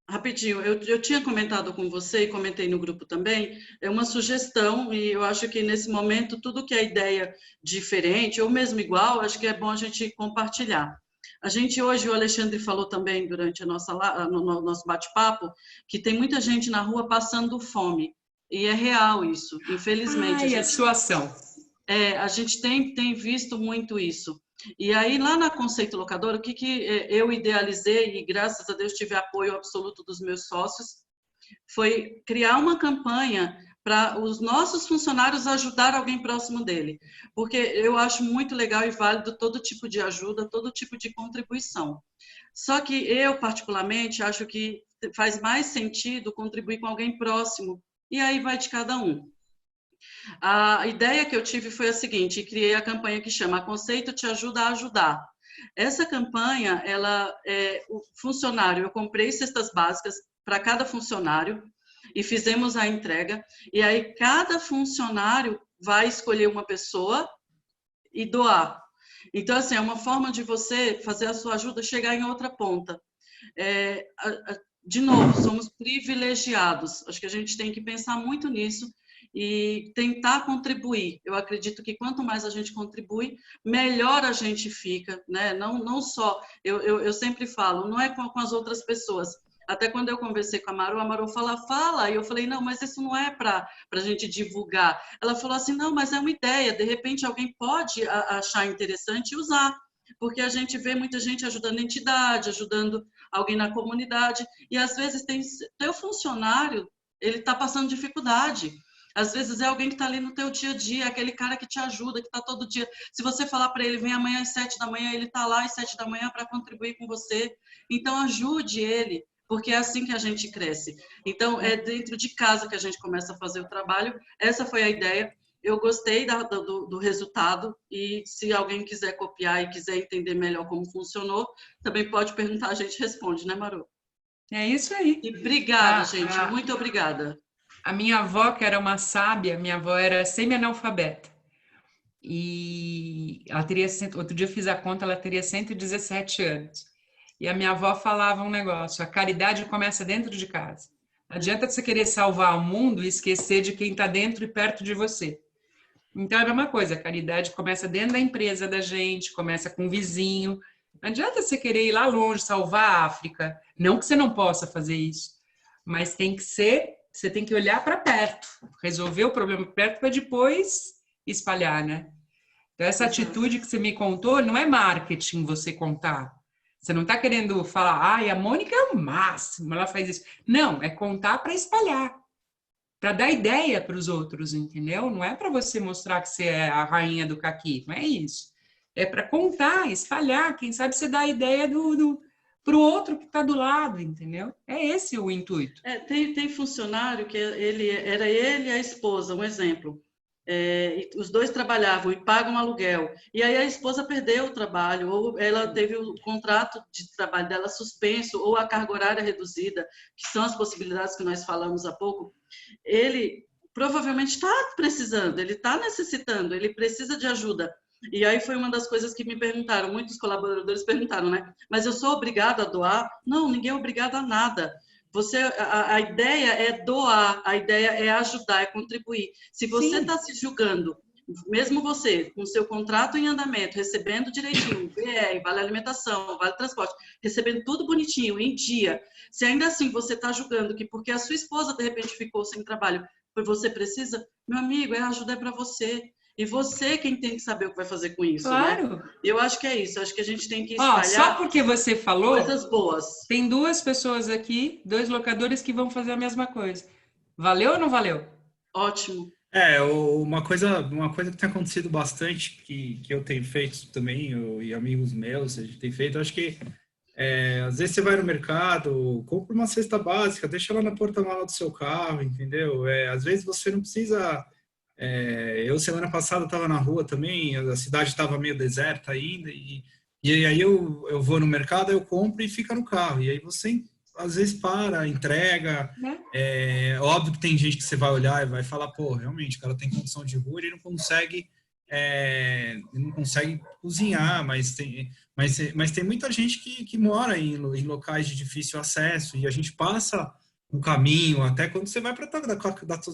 Rapidinho, eu tinha comentado com você e comentei no grupo também, é uma sugestão e eu acho que nesse momento tudo que é ideia diferente ou mesmo igual, acho que é bom a gente compartilhar. A gente hoje, o Alexandre falou também durante no nosso bate-papo, que tem muita gente na rua passando fome. E é real isso, infelizmente. Ai, a situação. A gente tem visto muito isso. E aí, lá na Conceito Locadora, o que eu idealizei, e graças a Deus tive apoio absoluto dos meus sócios, foi criar uma campanha para os nossos funcionários ajudar alguém próximo dele. Porque eu acho muito legal e válido todo tipo de ajuda, todo tipo de contribuição. Só que eu, particularmente, acho que faz mais sentido contribuir com alguém próximo. E aí vai de cada um. A ideia que eu tive foi a seguinte, criei a campanha que chama Conceito Te Ajuda a Ajudar. Essa campanha, ela o funcionário, eu comprei cestas básicas para cada funcionário e fizemos a entrega, e aí cada funcionário vai escolher uma pessoa e doar. Então, assim, é uma forma de você fazer a sua ajuda chegar em outra ponta. De novo, somos privilegiados, acho que a gente tem que pensar muito nisso, e tentar contribuir. Eu acredito que quanto mais a gente contribui, melhor a gente fica, né? Não só, eu sempre falo, não é com as outras pessoas. Até quando eu conversei com a Maru fala, e eu falei, não, mas isso não é para a gente divulgar. Ela falou assim, não, mas é uma ideia, de repente alguém pode achar interessante e usar, porque a gente vê muita gente ajudando a entidade, ajudando alguém na comunidade, e às vezes teu funcionário, ele está passando dificuldade. Às vezes é alguém que está ali no teu dia a dia, aquele cara que te ajuda, que está todo dia. Se você falar para ele, vem amanhã às 7 da manhã, ele está lá às 7 da manhã para contribuir com você. Então, ajude ele, porque é assim que a gente cresce. Então, é dentro de casa que a gente começa a fazer o trabalho. Essa foi a ideia. Eu gostei do resultado e se alguém quiser copiar e quiser entender melhor como funcionou, também pode perguntar, a gente responde, né, Maru? É isso aí. E obrigada, gente. Muito obrigada. A minha avó, que era uma sábia, minha avó era semi-analfabeta. E ela teria, outro dia eu fiz a conta, ela teria 117 anos. E a minha avó falava um negócio, a caridade começa dentro de casa. Não adianta você querer salvar o mundo e esquecer de quem está dentro e perto de você. Então, é a mesma coisa, a caridade começa dentro da empresa da gente, começa com o vizinho. Não adianta você querer ir lá longe, salvar a África. Não que você não possa fazer isso, mas tem que ser... Você tem que olhar para perto, resolver o problema perto para depois espalhar, né? Então, essa atitude que você me contou não é marketing você contar. Você não está querendo falar, ai, a Mônica é o máximo, ela faz isso. Não, é contar para espalhar, para dar ideia para os outros, entendeu? Não é para você mostrar que você é a rainha do caqui, não é isso. É para contar, espalhar, quem sabe você dá a ideia para o outro que está do lado, entendeu? É esse o intuito. Tem funcionário que era ele e a esposa, um exemplo. Os dois trabalhavam e pagam aluguel. E aí a esposa perdeu o trabalho, ou ela teve o contrato de trabalho dela suspenso, ou a carga horária reduzida, que são as possibilidades que nós falamos há pouco. Ele provavelmente está precisando, ele está necessitando, ele precisa de ajuda. E aí foi uma das coisas que me perguntaram, muitos colaboradores perguntaram, né? Mas eu sou obrigado a doar? Não, ninguém é obrigado a nada. A ideia é doar, a ideia é ajudar, é contribuir. Se você está se julgando, mesmo você, com seu contrato em andamento, recebendo direitinho, VR, vale alimentação, vale transporte, recebendo tudo bonitinho, em dia, se ainda assim você está julgando que porque a sua esposa, de repente, ficou sem trabalho, você precisa, meu amigo, a ajuda é para você. E você quem tem que saber o que vai fazer com isso, claro. Né? Eu acho que é isso, acho que a gente tem que espalhar só porque você falou, coisas boas. Tem 2 pessoas aqui, 2 locadores que vão fazer a mesma coisa. Valeu ou não valeu? Ótimo. Uma coisa que tem acontecido bastante, que eu tenho feito também, e amigos meus, a gente tem feito, acho que às vezes você vai no mercado, compra uma cesta básica, deixa ela na porta-mala do seu carro, entendeu? Às vezes você não precisa... eu, semana passada, estava na rua também, a cidade estava meio deserta ainda, e aí eu vou no mercado, eu compro e fica no carro, e aí você às vezes para, entrega, óbvio que tem gente que você vai olhar e vai falar, pô, realmente, o cara tem condição de rua, ele não consegue não consegue cozinhar, mas tem muita gente que mora em locais de difícil acesso, e a gente passa um caminho, até quando você vai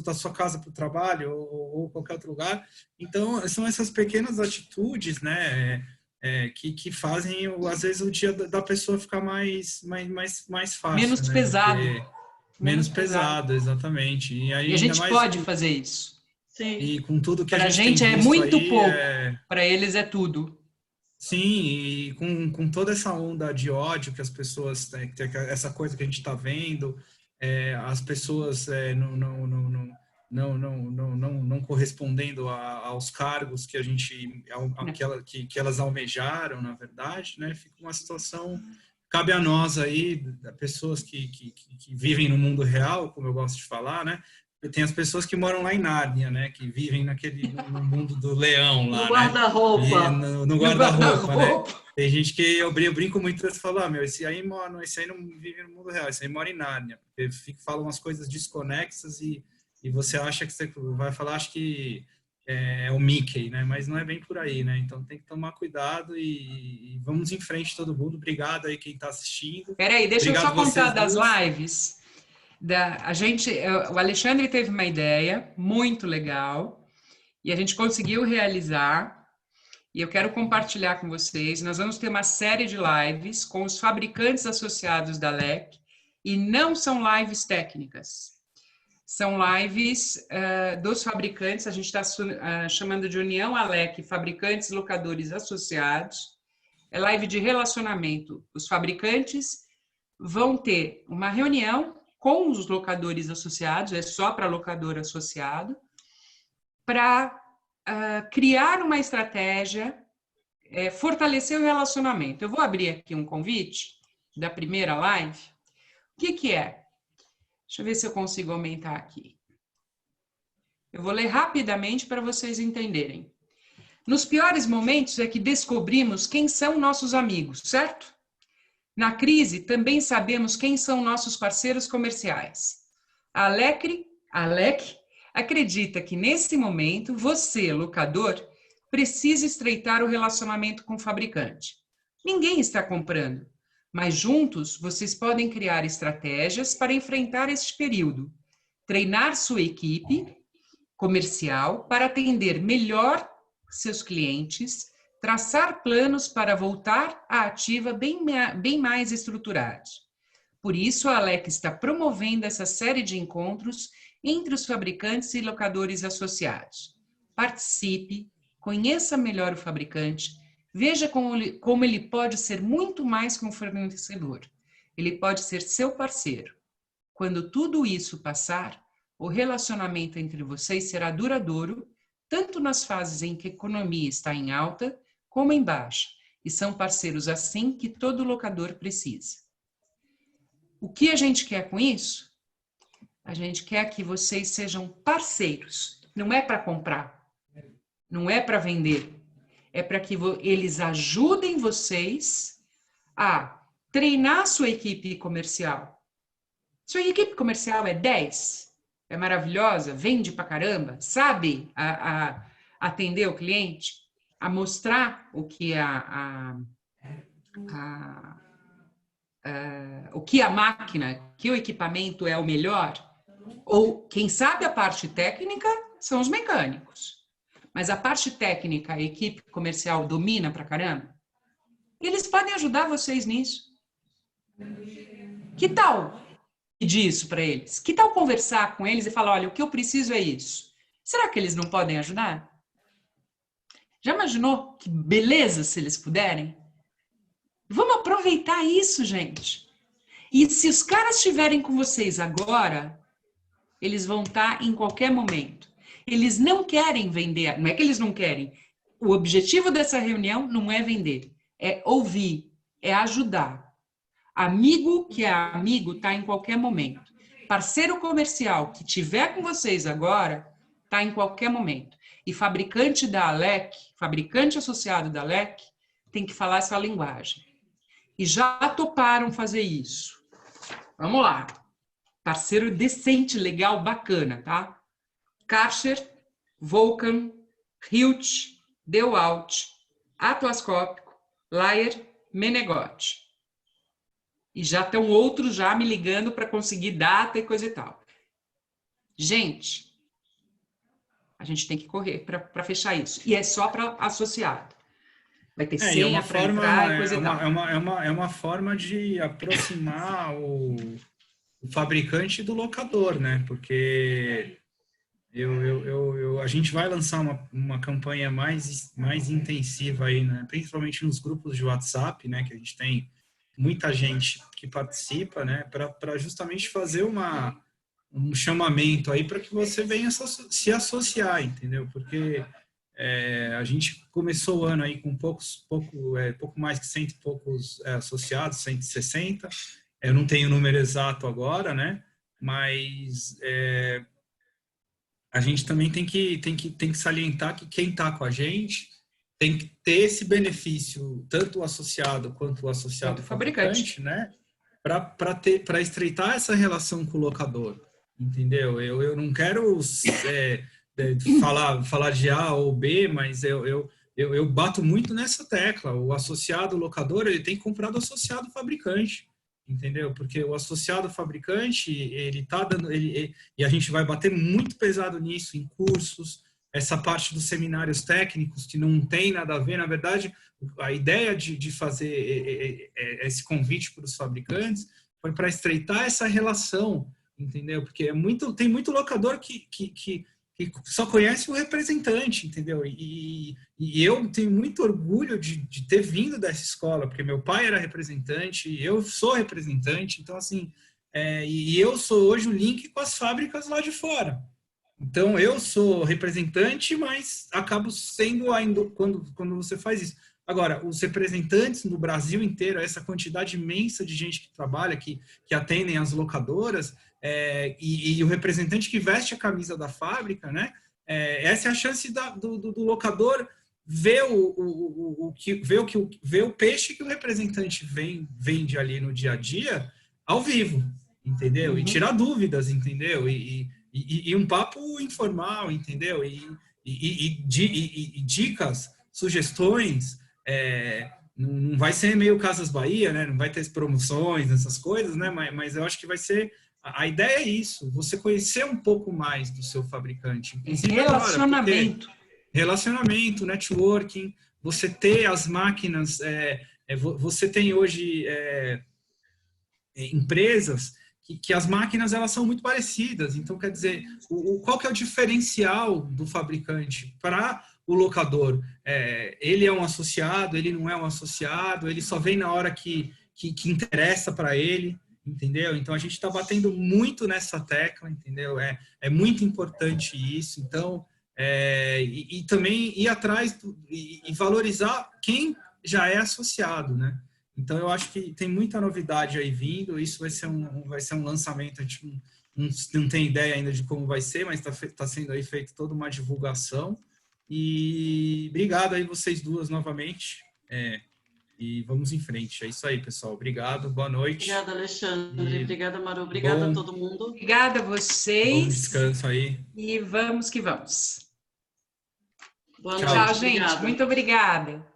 da sua casa para o trabalho, ou qualquer outro lugar. Então, são essas pequenas atitudes, né, que fazem, às vezes, o dia da pessoa ficar mais fácil, Menos né? pesado. Menos pesado, exatamente. E aí, E a ainda gente mais pode fazer isso. Sim. e com tudo que a Para a gente tem gente é visto muito aí, pouco, para eles é tudo. sim, e com toda essa onda de ódio que as pessoas, né, essa coisa que a gente está vendo, as pessoas não correspondendo aos cargos que a gente, que elas almejaram, na verdade, né, fica uma situação. Cabe a nós aí, pessoas que vivem no mundo real, como eu gosto de falar, né? Tem as pessoas que moram lá em Nárnia, né? Que vivem no mundo do leão lá, No né? guarda-roupa. No guarda-roupa, né? Tem gente que eu brinco muito e falo, esse aí não vive no mundo real, esse aí mora em Nárnia. Porque falam umas coisas desconexas e você acha que você vai falar, acho que é o Mickey, né? Mas não é bem por aí, né? Então tem que tomar cuidado e vamos em frente todo mundo. Obrigado aí quem está assistindo. Peraí, deixa eu só contar das duas. lives. O Alexandre teve uma ideia muito legal e a gente conseguiu realizar. E eu quero compartilhar com vocês. Nós vamos ter uma série de lives com os fabricantes associados da LEC e não são lives técnicas. São lives dos fabricantes, a gente está chamando de União ALEC, Fabricantes Locadores Associados. É live de relacionamento. Os fabricantes vão ter uma reunião com os locadores associados, é só para locador associado, para criar uma estratégia, fortalecer o relacionamento. Eu vou abrir aqui um convite da primeira live. O que é? Deixa eu ver se eu consigo aumentar aqui. Eu vou ler rapidamente para vocês entenderem. Nos piores momentos é que descobrimos quem são nossos amigos, certo? Na crise, também sabemos quem são nossos parceiros comerciais. A ALEC acredita que, nesse momento, você, locador, precisa estreitar o relacionamento com o fabricante. Ninguém está comprando, mas juntos vocês podem criar estratégias para enfrentar este período, treinar sua equipe comercial para atender melhor seus clientes, traçar planos para voltar à ativa bem mais estruturados. Por isso, a ALEC está promovendo essa série de encontros entre os fabricantes e locadores associados. Participe, conheça melhor o fabricante, veja como ele pode ser muito mais que um fornecedor. Ele pode ser seu parceiro. Quando tudo isso passar, o relacionamento entre vocês será duradouro, tanto nas fases em que a economia está em alta, como em baixa. E são parceiros assim que todo locador precisa. O que a gente quer com isso? A gente quer que vocês sejam parceiros. Não é para comprar, não é para vender. É para que eles ajudem vocês a treinar sua equipe comercial. Sua equipe comercial é 10, é maravilhosa, vende pra caramba, sabe atender o cliente, a mostrar o que o que a máquina, que o equipamento é o melhor. Ou quem sabe a parte técnica são os mecânicos. Mas a parte técnica, a equipe comercial domina pra caramba. Eles podem ajudar vocês nisso. Que tal pedir isso para eles? Que tal conversar com eles e falar, olha, o que eu preciso é isso? Será que eles não podem ajudar? Já imaginou que beleza se eles puderem? Vamos aproveitar isso, gente. E se os caras estiverem com vocês agora, eles vão estar em qualquer momento. Eles não querem vender, não é que eles não querem. O objetivo dessa reunião não é vender, é ouvir, é ajudar. Amigo que é amigo está em qualquer momento. Parceiro comercial que tiver com vocês agora, está em qualquer momento. E fabricante da ALEC, fabricante associado da ALEC, tem que falar essa linguagem. E já toparam fazer isso. Vamos lá. Parceiro decente, legal, bacana, tá? Karcher, Vulcan, Hilt, Dewalt, Atlascópico, Layer, Menegote. E já estão outros já me ligando para conseguir data e coisa e tal. Gente, a gente tem que correr para fechar isso. E é só para associado. Vai ter senha para entrar e coisa e tal. É uma forma de aproximar o fabricante do locador, né? Porque a gente vai lançar uma campanha mais intensiva aí, né? Principalmente nos grupos de WhatsApp, né? Que a gente tem muita gente que participa, né? Para justamente fazer um chamamento aí para que você venha se associar, entendeu? Porque a gente começou o ano aí com pouco mais que 100 e poucos associados, 160. Eu não tenho o número exato agora, né? Mas a gente também tem que salientar que quem está com a gente tem que ter esse benefício, tanto o associado quanto o associado fabricante, né? Para estreitar essa relação com o locador, entendeu? Eu não quero falar de A ou B, mas eu bato muito nessa tecla. O associado locador, ele tem que comprar do associado fabricante, entendeu? Porque o associado fabricante, ele tá dando, e a gente vai bater muito pesado nisso em cursos, essa parte dos seminários técnicos que não tem nada a ver, na verdade, a ideia de fazer esse convite para os fabricantes foi para estreitar essa relação, entendeu? Porque tem muito locador que só conhece o representante, entendeu? E eu tenho muito orgulho de ter vindo dessa escola, porque meu pai era representante, eu sou representante, então, assim, e eu sou hoje o link com as fábricas lá de fora. Então, eu sou representante, mas acabo sendo ainda quando você faz isso. Agora, os representantes no Brasil inteiro, essa quantidade imensa de gente que trabalha, que atendem as locadoras, e o representante que veste a camisa da fábrica, né? Essa é a chance do locador ver o peixe que o representante vende ali no dia a dia, ao vivo, entendeu? E tirar dúvidas, entendeu? E um papo informal, entendeu? E dicas, sugestões, não vai ser meio Casas Bahia, né? Não vai ter promoções, essas coisas, né? Mas eu acho que vai ser... A ideia é isso, você conhecer um pouco mais do seu fabricante. Inclusive Relacionamento. Agora, relacionamento, networking, você ter as máquinas... você tem hoje empresas que as máquinas elas são muito parecidas. Então, quer dizer, qual que é o diferencial do fabricante para o locador? Ele é um associado, ele não é um associado, ele só vem na hora que interessa para ele, entendeu? Então, a gente está batendo muito nessa tecla, entendeu? É muito importante isso. Então, e também ir atrás e valorizar quem já é associado, né? Então, eu acho que tem muita novidade aí vindo. Isso vai ser um lançamento. A gente não tem ideia ainda de como vai ser, mas está sendo aí feita toda uma divulgação. E obrigado aí vocês duas novamente. E vamos em frente. É isso aí, pessoal. Obrigado, boa noite. Obrigada, Alexandre. Obrigada, Maru. Obrigada a todo mundo. Obrigada a vocês. Bom descanso aí. E vamos que vamos. Boa Tchau, noite. gente. Obrigada. Muito obrigada.